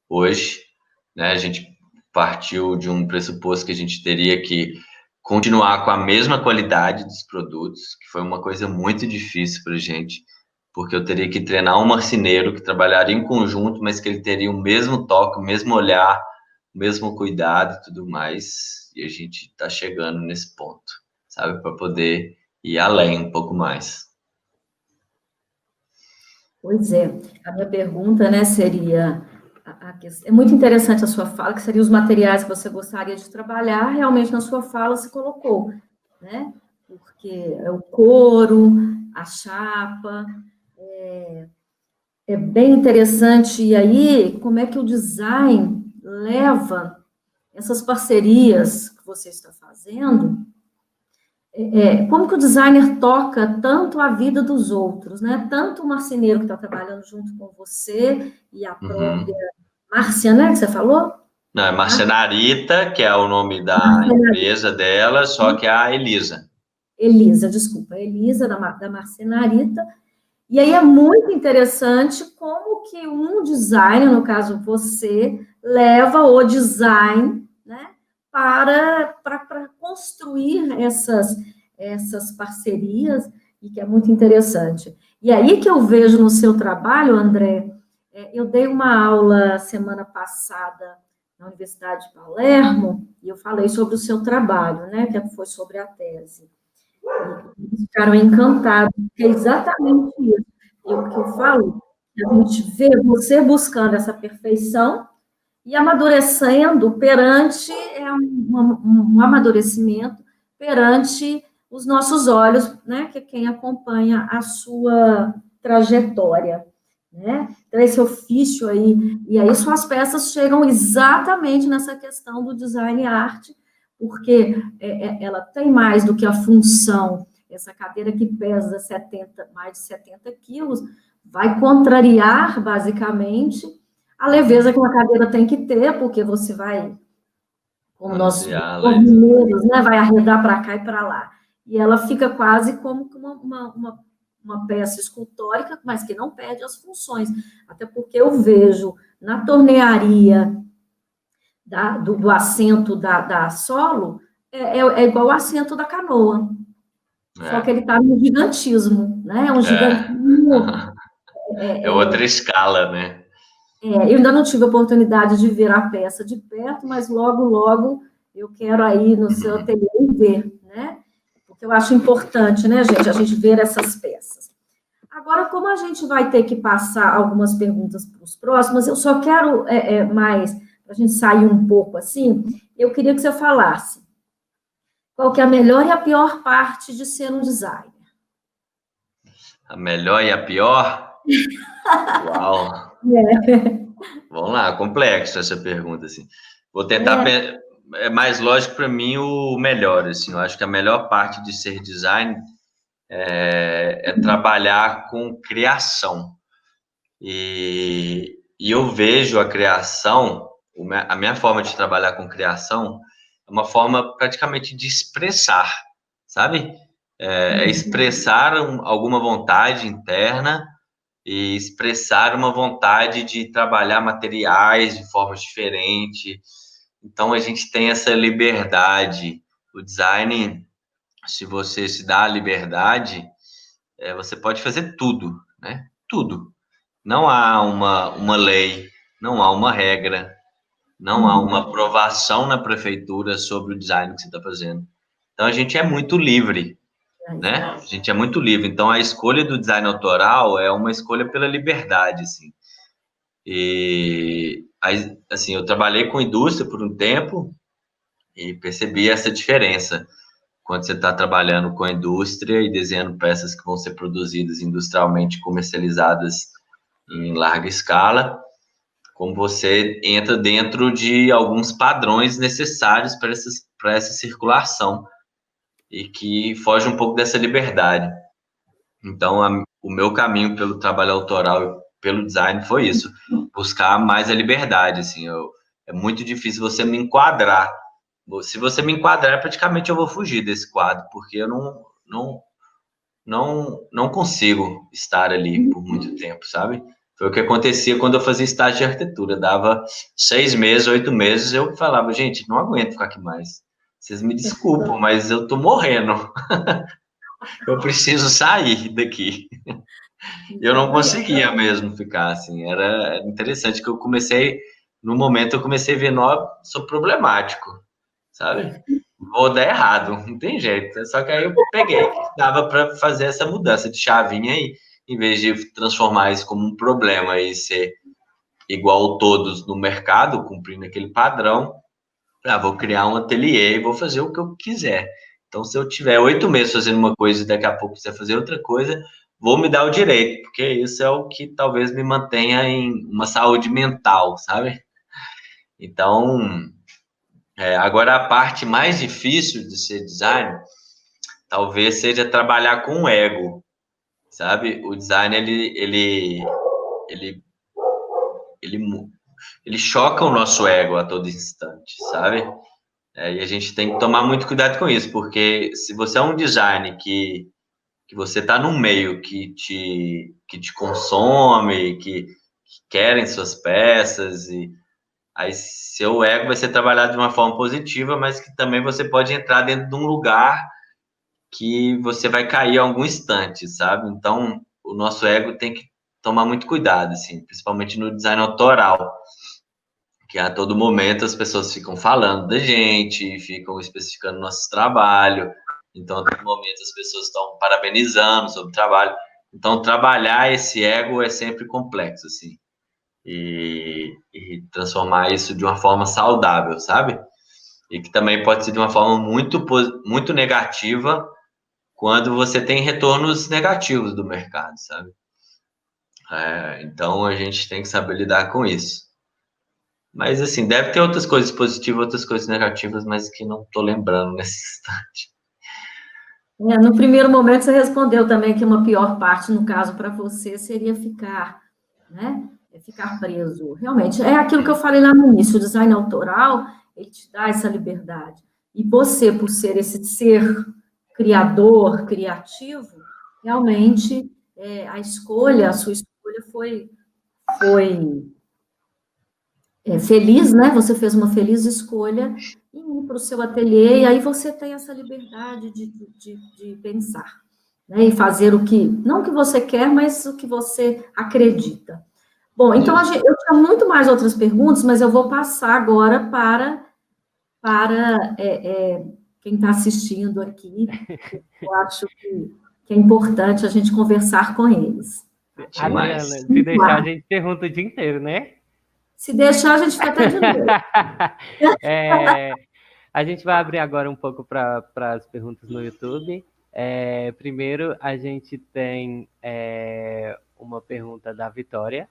hoje, né? A gente partiu de um pressuposto que a gente teria que continuar com a mesma qualidade dos produtos, que foi uma coisa muito difícil para a gente, porque eu teria que treinar um marceneiro que trabalharia em conjunto, mas que ele teria o mesmo toque, o mesmo olhar, o mesmo cuidado e tudo mais, e a gente está chegando nesse ponto, sabe, para poder ir além um pouco mais. Pois é, a minha pergunta, né, seria, é muito interessante a sua fala, que seriam os materiais que você gostaria de trabalhar, realmente na sua fala se colocou, né, porque é o couro, a chapa, é bem interessante, e aí, como é que o design leva essas parcerias que você está fazendo, como que o designer toca tanto a vida dos outros, né? Tanto o marceneiro que está trabalhando junto com você e a própria Márcia, né, que você falou? Não, é Marcenarita, que é o nome da empresa dela, só que é a Elisa. Elisa, desculpa, Elisa da Marcenarita. E aí é muito interessante como que um designer, no caso você, leva o design, né, para construir essas parcerias, e que é muito interessante. E aí que eu vejo no seu trabalho, André, eu dei uma aula semana passada na Universidade de Palermo, e eu falei sobre o seu trabalho, né, que foi sobre a tese. E eles ficaram encantados, porque é exatamente isso. O que eu falo, a gente vê você buscando essa perfeição e amadurecendo perante um amadurecimento perante os nossos olhos, né, que é quem acompanha a sua trajetória, né? Então, esse ofício aí, e aí suas peças chegam exatamente nessa questão do design e arte, porque ela tem mais do que a função, essa cadeira que pesa mais de 70 quilos, vai contrariar, basicamente, a leveza que uma cadeira tem que ter, porque você vai, como nós mineiros, né, vai arredar para cá e para lá. E ela fica quase como uma peça escultórica, mas que não perde as funções. Até porque eu vejo na tornearia do assento da solo, é igual o assento da canoa. Só que ele está no gigantismo, né? É um gigantismo. É outra escala, né? Eu ainda não tive a oportunidade de ver a peça de perto, mas logo, logo eu quero aí no seu ateliê ver, né? Porque eu acho importante, né, gente, a gente ver essas peças. Agora, como a gente vai ter que passar algumas perguntas para os próximos, eu só quero mais, para a gente sair um pouco assim, eu queria que você falasse qual que é a melhor e a pior parte de ser um designer. A melhor e a pior? Uau! Vamos lá, complexo essa pergunta, assim. Vou tentar. É mais lógico para mim o melhor, assim. Eu acho que a melhor parte de ser design é trabalhar com criação. E eu vejo a criação, a minha forma de trabalhar com criação, é uma forma praticamente de expressar, sabe? É expressar alguma vontade interna e expressar uma vontade de trabalhar materiais de forma diferente. Então, a gente tem essa liberdade. O design, se você se dá a liberdade, você pode fazer tudo, né? Tudo. Não há uma lei, não há uma regra, não há uma aprovação na prefeitura sobre o design que você está fazendo. Então, a gente é muito livre, né? A gente é muito livre. Então, a escolha do design autoral é uma escolha pela liberdade, assim. E, assim, eu trabalhei com indústria por um tempo e percebi essa diferença. Quando você está trabalhando com a indústria e desenhando peças que vão ser produzidas industrialmente, comercializadas em larga escala, como você entra dentro de alguns padrões necessários para essa circulação e que foge um pouco dessa liberdade. Então, o meu caminho pelo trabalho autoral e pelo design foi isso, buscar mais a liberdade, assim, é muito difícil você me enquadrar. Se você me enquadrar, praticamente eu vou fugir desse quadro, porque eu não consigo estar ali por muito tempo, sabe? Foi o que acontecia quando eu fazia estágio de arquitetura. Dava 6 meses, 8 meses, eu falava, gente, não aguento ficar aqui mais. Vocês me desculpam, mas eu tô morrendo. Eu preciso sair daqui. Eu não conseguia mesmo ficar assim. Era interessante que no momento eu comecei a ver, não, sou problemático, sabe? Vou dar errado, não tem jeito. Só que aí eu peguei, dava para fazer essa mudança de chavinha aí, em vez de transformar isso como um problema e ser igual todos no mercado, cumprindo aquele padrão. Vou criar um ateliê e vou fazer o que eu quiser. Então, se eu tiver 8 meses fazendo uma coisa e daqui a pouco quiser fazer outra coisa, vou me dar o direito, porque isso é o que talvez me mantenha em uma saúde mental, sabe? Então, agora a parte mais difícil de ser designer talvez seja trabalhar com o ego, sabe? O design ele, ele choca o nosso ego a todo instante, sabe? E a gente tem que tomar muito cuidado com isso, porque se você é um design que você está num meio que te consome, que querem suas peças, e aí seu ego vai ser trabalhado de uma forma positiva, mas que também você pode entrar dentro de um lugar que você vai cair a algum instante, sabe? Então, o nosso ego tem que tomar muito cuidado, assim, principalmente no design autoral, que a todo momento as pessoas ficam falando da gente, ficam especificando nosso trabalho, então a todo momento as pessoas estão parabenizando sobre o trabalho. Então, trabalhar esse ego é sempre complexo, assim, e transformar isso de uma forma saudável, sabe? E que também pode ser de uma forma muito negativa quando você tem retornos negativos do mercado, sabe? Então, a gente tem que saber lidar com isso. Mas, assim, deve ter outras coisas positivas, outras coisas negativas, mas que não estou lembrando nesse instante. No primeiro momento, você respondeu também que uma pior parte, no caso, para você, seria ficar, né? Ficar preso. Realmente, é aquilo que eu falei lá no início, o design autoral, ele te dá essa liberdade. E você, por ser esse ser criador, criativo, realmente, a sua escolha foi feliz, né? Você fez uma feliz escolha em ir para o seu ateliê, e aí você tem essa liberdade de pensar, né? E fazer o que, não o que você quer, mas o que você acredita. Bom, então eu tinha muito mais outras perguntas, mas eu vou passar agora para quem está assistindo aqui. Eu acho que é importante a gente conversar com eles. Adriana, se deixar, a gente pergunta o dia inteiro, né? Se deixar, a gente fica até de noite. A gente vai abrir agora um pouco para as perguntas no YouTube. Primeiro, a gente tem uma pergunta da Vitória,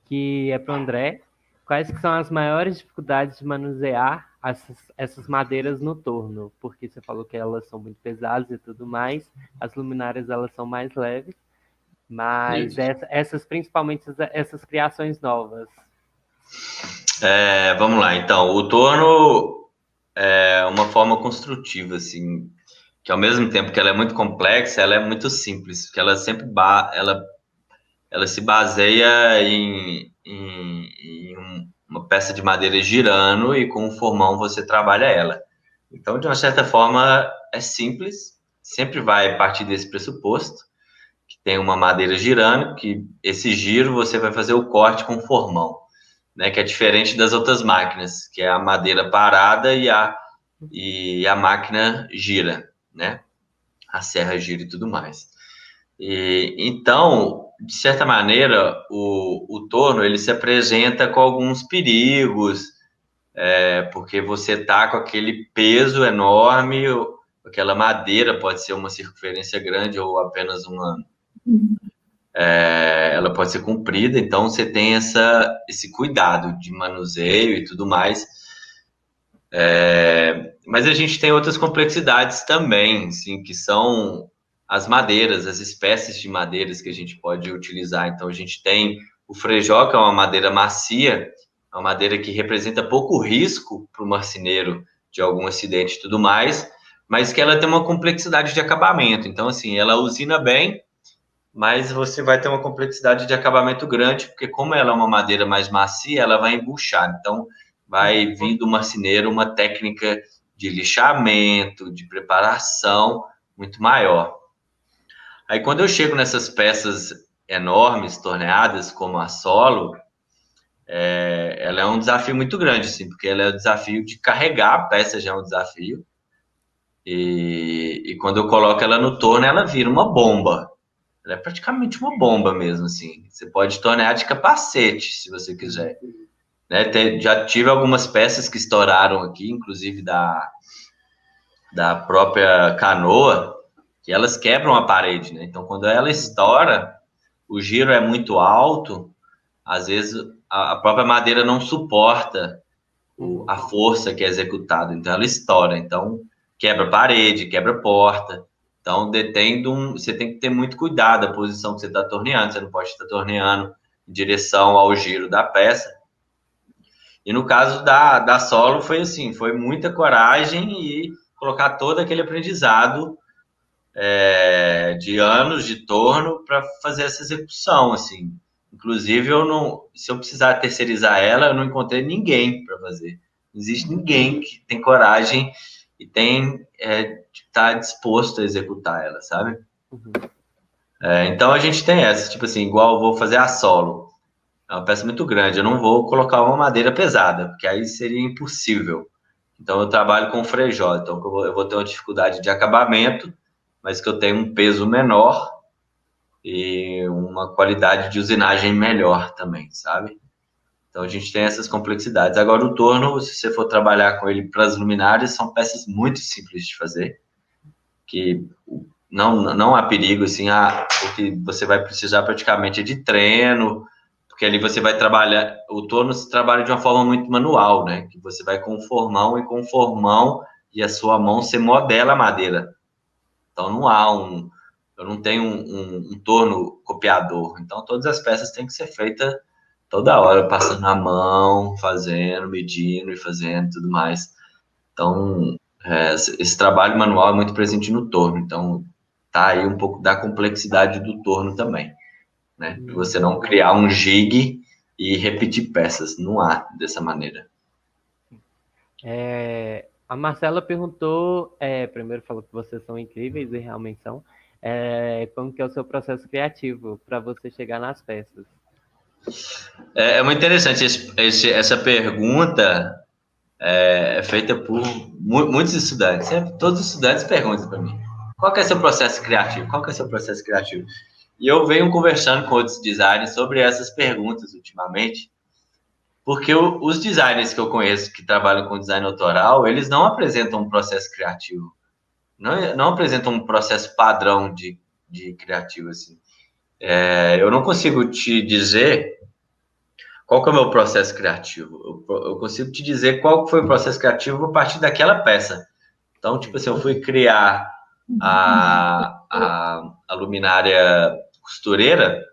que é para o André. quais que são as maiores dificuldades de manusear essas madeiras no torno? Porque você falou que elas são muito pesadas e tudo mais, as luminárias elas são mais leves, mas essas principalmente essas criações novas. Vamos lá, então. O torno é uma forma construtiva, assim, que ao mesmo tempo que ela é muito complexa, ela é muito simples, porque ela sempre ela se baseia em uma peça de madeira girando e com um formão você trabalha ela. Então, de uma certa forma, é simples, sempre vai partir desse pressuposto, que tem uma madeira girando, que esse giro você vai fazer o corte com formão, né, que é diferente das outras máquinas, que é a madeira parada e a máquina gira, né? A serra gira e tudo mais. Então, de certa maneira, o torno ele se apresenta com alguns perigos, porque você está com aquele peso enorme, aquela madeira pode ser uma circunferência grande ou apenas ela pode ser comprida, então você tem esse cuidado de manuseio e tudo mais. Mas a gente tem outras complexidades também, assim, que são as madeiras, as espécies de madeiras que a gente pode utilizar. Então, a gente tem o frejó, que é uma madeira macia, uma madeira que representa pouco risco para o marceneiro de algum acidente e tudo mais, mas que ela tem uma complexidade de acabamento. Então, assim, ela usina bem, mas você vai ter uma complexidade de acabamento grande, porque como ela é uma madeira mais macia, ela vai embuchar. Então, vai vir do marceneiro uma técnica de lixamento, de preparação muito maior. Aí, quando eu chego nessas peças enormes, torneadas, como a solo, ela é um desafio muito grande, assim, porque ela é o desafio de carregar a peça, já é um desafio. E quando eu coloco ela no torno, ela vira uma bomba. Ela é praticamente uma bomba mesmo, assim. Você pode tornear de capacete, se você quiser. Né? Já tive algumas peças que estouraram aqui, inclusive da própria canoa, que elas quebram a parede, né? Então, quando ela estoura, o giro é muito alto, às vezes a própria madeira não suporta a força que é executada, então ela estoura. Então, quebra parede, quebra porta. Então, você tem que ter muito cuidado da posição que você está torneando. Você não pode estar torneando em direção ao giro da peça. E no caso da solo foi assim, foi muita coragem e colocar todo aquele aprendizado de anos de torno para fazer essa execução, assim. Inclusive, se eu precisar terceirizar ela, eu não encontrei ninguém para fazer. Não existe ninguém que tem coragem e está disposto a executar ela, sabe? Então a gente tem essa, tipo assim, igual eu vou fazer a solo. É uma peça muito grande, eu não vou colocar uma madeira pesada, porque aí seria impossível. Então eu trabalho com frejó, então eu vou ter uma dificuldade de acabamento, mas que eu tenho um peso menor e uma qualidade de usinagem melhor também, sabe? Então a gente tem essas complexidades. Agora o torno, se você for trabalhar com ele para as luminárias, são peças muito simples de fazer, que não há perigo, assim, o que você vai precisar praticamente é de treino, porque ali você vai trabalhar, o torno se trabalha de uma forma muito manual, né? Que você vai com formão e a sua mão você modela a madeira. Então eu não tenho um torno copiador. Então todas as peças têm que ser feitas toda hora, passando a mão, fazendo, medindo e fazendo tudo mais. Então esse trabalho manual é muito presente no torno. Então tá aí um pouco da complexidade do torno também, né? Você não criar um jig e repetir peças, não há dessa maneira. A Marcela perguntou, primeiro falou que vocês são incríveis e realmente são, como que é o seu processo criativo para você chegar nas peças? É muito interessante essa pergunta, é feita por muitos estudantes. Todos os estudantes perguntam para mim, qual que é seu processo criativo? Qual que é seu processo criativo? E eu venho conversando com outros designers sobre essas perguntas ultimamente, porque os designers que eu conheço que trabalham com design autoral, eles não apresentam um processo criativo, não apresentam um processo padrão de criativo, assim. Eu não consigo te dizer qual que é o meu processo criativo? Eu consigo te dizer qual foi o processo criativo a partir daquela peça. Então, tipo assim, eu fui criar a luminária costureira,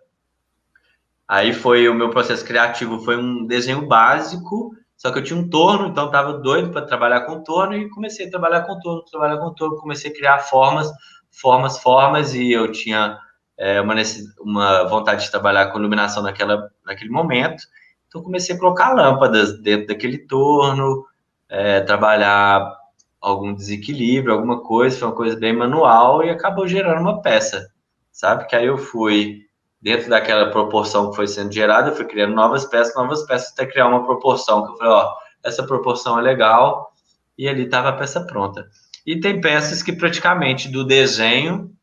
aí o meu processo criativo foi um desenho básico, só que eu tinha um torno, então eu estava doido para trabalhar com torno e comecei a trabalhar com torno, comecei a criar formas, e eu tinha uma vontade de trabalhar com iluminação naquele momento, então comecei a colocar lâmpadas dentro daquele torno, trabalhar algum desequilíbrio, alguma coisa, foi uma coisa bem manual e acabou gerando uma peça, sabe? Que aí eu fui, dentro daquela proporção que foi sendo gerada, eu fui criando novas peças, até criar uma proporção, que eu falei, ó, essa proporção é legal, e ali estava a peça pronta. E tem peças que praticamente do desenho,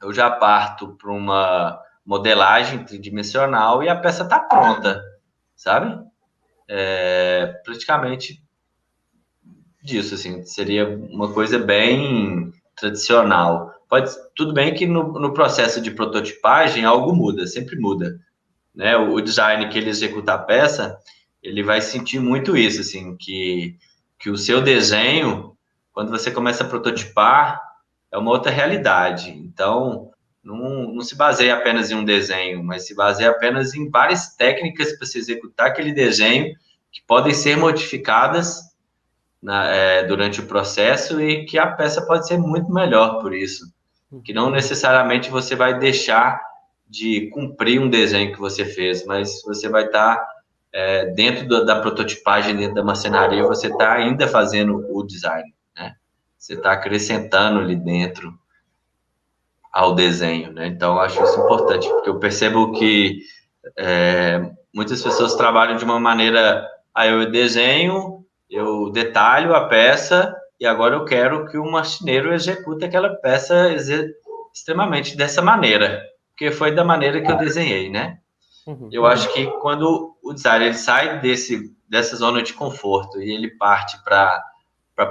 eu já parto para uma modelagem tridimensional e a peça está pronta, sabe? Praticamente disso, assim, seria uma coisa bem tradicional. Tudo bem que no processo de prototipagem algo muda, sempre muda, né? O design que ele executa a peça, ele vai sentir muito isso, assim, que o seu desenho, quando você começa a prototipar, é uma outra realidade. Então, não se baseia apenas em um desenho, mas se baseia apenas em várias técnicas para se executar aquele desenho que podem ser modificadas durante o processo e que a peça pode ser muito melhor por isso. Que não necessariamente você vai deixar de cumprir um desenho que você fez, mas você vai estar dentro da prototipagem, dentro da marcenaria, você está ainda fazendo o design, né? Você está acrescentando ali dentro ao desenho, né? Então, eu acho isso importante, porque eu percebo que muitas pessoas trabalham de uma maneira, eu desenho, eu detalho a peça e agora eu quero que o marceneiro execute aquela peça extremamente dessa maneira, porque foi da maneira que eu desenhei, né? Eu acho que quando o designer ele sai dessa zona de conforto e ele parte para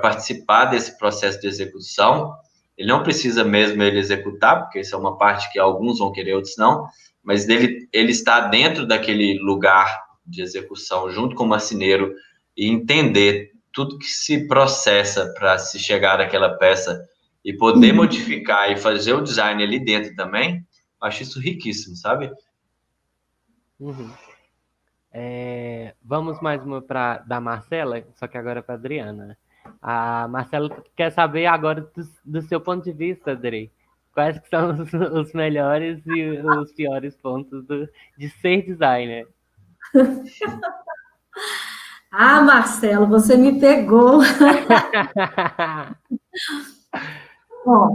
participar desse processo de execução, ele não precisa mesmo ele executar, porque isso é uma parte que alguns vão querer, outros não, mas ele está dentro daquele lugar de execução junto com o marceneiro e entender tudo que se processa para se chegar àquela peça e poder modificar e fazer o design ali dentro também, acho isso riquíssimo, sabe? Vamos mais uma da Marcela, só que agora para a Adriana. A Marcela quer saber agora do seu ponto de vista, Adri, quais que são os melhores e os piores pontos de ser designer. Marcelo, você me pegou. Bom,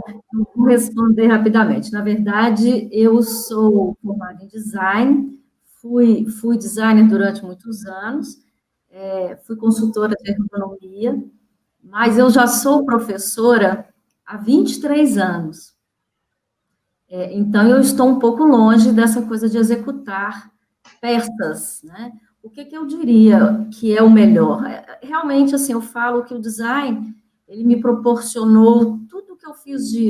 vou responder rapidamente. Na verdade, eu sou formada em design, fui designer durante muitos anos, fui consultora de ergonomia, mas eu já sou professora há 23 anos. Então, eu estou um pouco longe dessa coisa de executar peças, né? O que eu diria que é o melhor? Realmente, assim, eu falo que o design, ele me proporcionou tudo que eu fiz se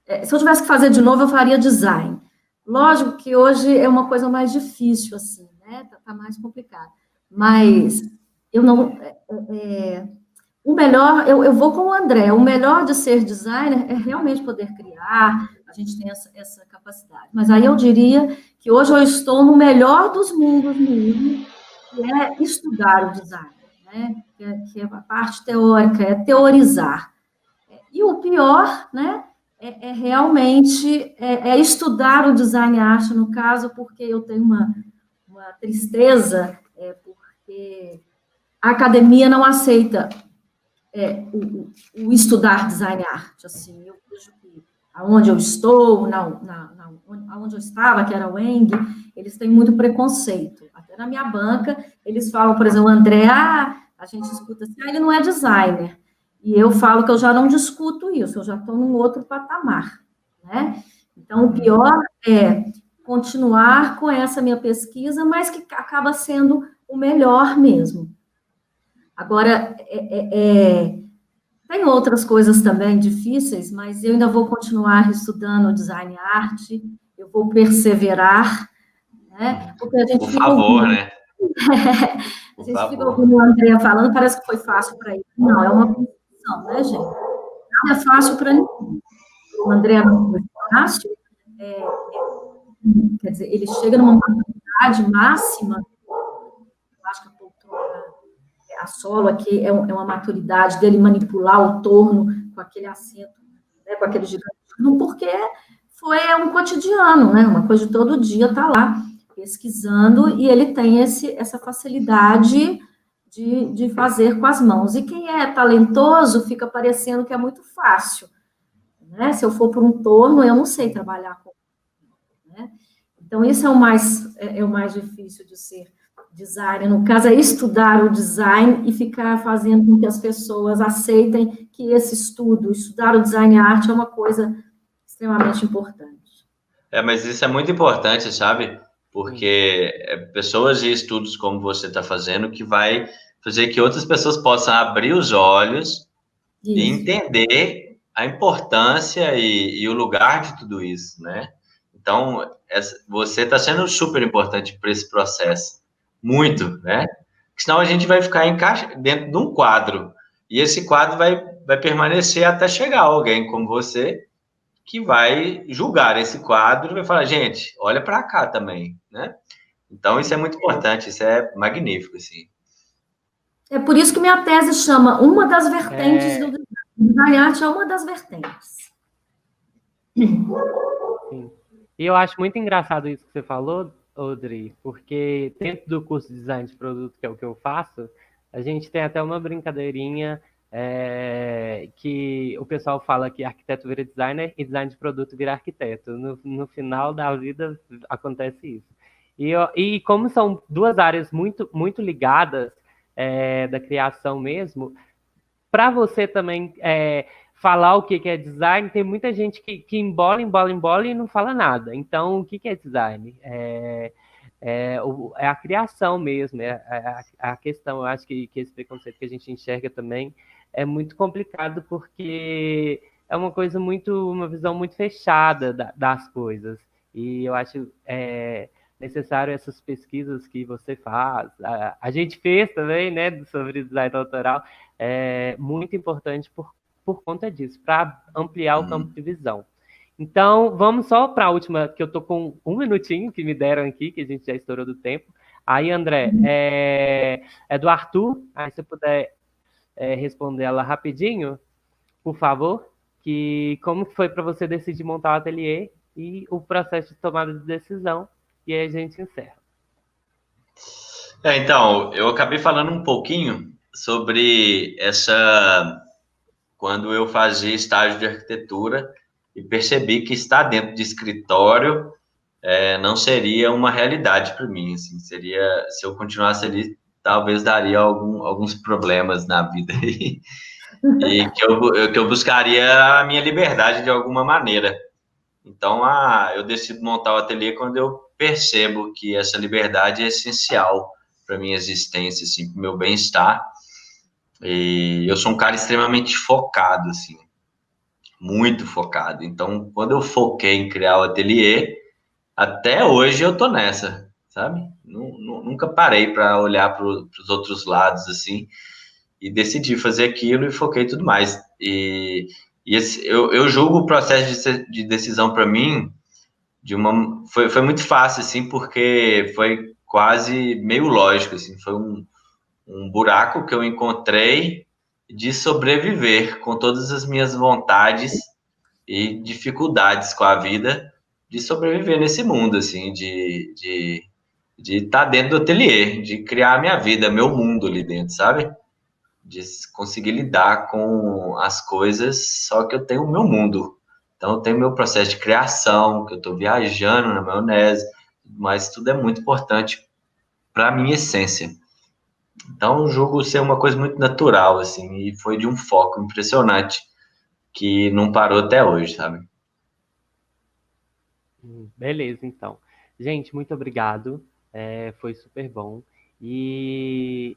eu tivesse que fazer de novo, eu faria design. Lógico que hoje é uma coisa mais difícil, assim, né? Tá mais complicado. Mas eu não... o melhor, eu vou com o André, o melhor de ser designer é realmente poder criar, a gente tem essa capacidade. Mas aí eu diria que hoje eu estou no melhor dos mundos mesmo, que é estudar o design, né? Que é a parte teórica, é teorizar. E o pior, né, realmente estudar o design arte, no caso, porque eu tenho uma tristeza, porque a academia não aceita o estudar design arte, assim, eu vejo que aonde eu estou, aonde eu estava, que era o ENG, eles têm muito preconceito. Até na minha banca, eles falam, por exemplo, o André, a gente escuta assim, ele não é designer. E eu falo que eu já não discuto isso, eu já estou num outro patamar, né? Então, o pior é continuar com essa minha pesquisa, mas que acaba sendo o melhor mesmo. Agora, tem outras coisas também difíceis, mas eu ainda vou continuar estudando design arte, eu vou perseverar, né? Porque a gente Por favor, né? A Por gente fica favor. ouvindo o André falando, parece que foi fácil para ele. Não, é uma construção, né, gente? Nada é fácil para ninguém. O André não foi fácil, é, quer dizer, ele chega numa maturidade máxima, eu acho que a poltrona, a solo aqui é uma maturidade dele manipular o torno com aquele assento, né, com aquele gigantismo, porque é um cotidiano, né, uma coisa de todo dia tá lá pesquisando e ele tem essa facilidade de fazer com as mãos. E quem é talentoso fica parecendo que é muito fácil, né? Se eu for para um torno, eu não sei trabalhar com, né? Então, isso é o mais difícil de ser designer. No caso, é estudar o design e ficar fazendo com que as pessoas aceitem que esse estudar o design e a arte é uma coisa extremamente importante. Mas isso é muito importante, sabe? Sim. Porque pessoas e estudos como você está fazendo que vai fazer que outras pessoas possam abrir os olhos e Isso. entender a importância e o lugar de tudo isso, né? Então, você está sendo super importante para esse processo. Muito, né? Senão a gente vai ficar dentro de um quadro. E esse quadro vai permanecer até chegar alguém como você que vai julgar esse quadro e vai falar, gente, olha para cá também, né? Então, isso é muito importante, isso é magnífico, assim. É por isso que minha tese chama Uma das Vertentes do É, Design. O design arte é uma das vertentes. sim. E eu acho muito engraçado isso que você falou, Audrey, porque dentro do curso de design de produto, que é o que eu faço, a gente tem até uma brincadeirinha que o pessoal fala que arquiteto vira designer e design de produto vira arquiteto. No final da vida acontece isso. E como são duas áreas muito, muito ligadas da criação mesmo, para você também falar o que é design, tem muita gente que embola e não fala nada. Então, o que é design? É a criação mesmo, a questão. Eu acho que esse preconceito que a gente enxerga também é muito complicado porque é uma visão muito fechada das coisas. E eu acho necessário essas pesquisas que você faz. A gente fez também, né, sobre design autoral, muito importante por conta disso, para ampliar o campo de visão. Então, vamos só para a última, que eu tô com um minutinho que me deram aqui, que a gente já estourou do tempo. Aí, André, é do Arthur. Aí, se você puder responder ela rapidinho, por favor, que como foi para você decidir montar o ateliê e o processo de tomada de decisão, e aí a gente encerra. Então, eu acabei falando um pouquinho sobre quando eu fazia estágio de arquitetura e percebi que estar dentro de escritório não seria uma realidade para mim, assim, se eu continuasse ali, talvez daria alguns problemas na vida e que eu buscaria a minha liberdade de alguma maneira. Então, eu decido montar o ateliê quando eu percebo que essa liberdade é essencial para minha existência, assim, para o meu bem-estar. E eu sou um cara extremamente focado, assim, muito focado. Então, quando eu foquei em criar o ateliê, até hoje eu tô nessa, sabe? Nunca parei para olhar para os outros lados, assim, e decidi fazer aquilo e foquei tudo mais. Eu julgo o processo de decisão para mim foi muito fácil, assim, porque foi quase meio lógico, assim, foi um buraco que eu encontrei de sobreviver com todas as minhas vontades e dificuldades com a vida, de sobreviver nesse mundo, assim, de estar dentro do ateliê, de criar a minha vida, meu mundo ali dentro, sabe? De conseguir lidar com as coisas, só que eu tenho o meu mundo. Então, eu tenho meu processo de criação, que eu estou viajando na maionese, mas tudo é muito importante para a minha essência. Então, julgo ser uma coisa muito natural, assim, e foi de um foco impressionante que não parou até hoje, sabe? Beleza, então. Gente, muito obrigado. Foi super bom. E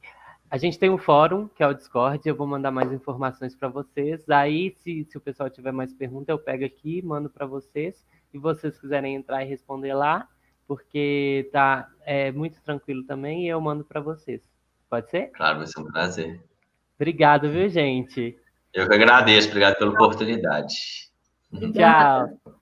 a gente tem um fórum, que é o Discord. Eu vou mandar mais informações para vocês. Aí, se o pessoal tiver mais perguntas, eu pego aqui, mando para vocês. E vocês quiserem entrar e responder lá, porque é muito tranquilo também e eu mando para vocês. Pode ser? Claro, vai ser um prazer. Obrigado, viu, gente? Eu que agradeço, obrigado pela oportunidade. Obrigada. Tchau.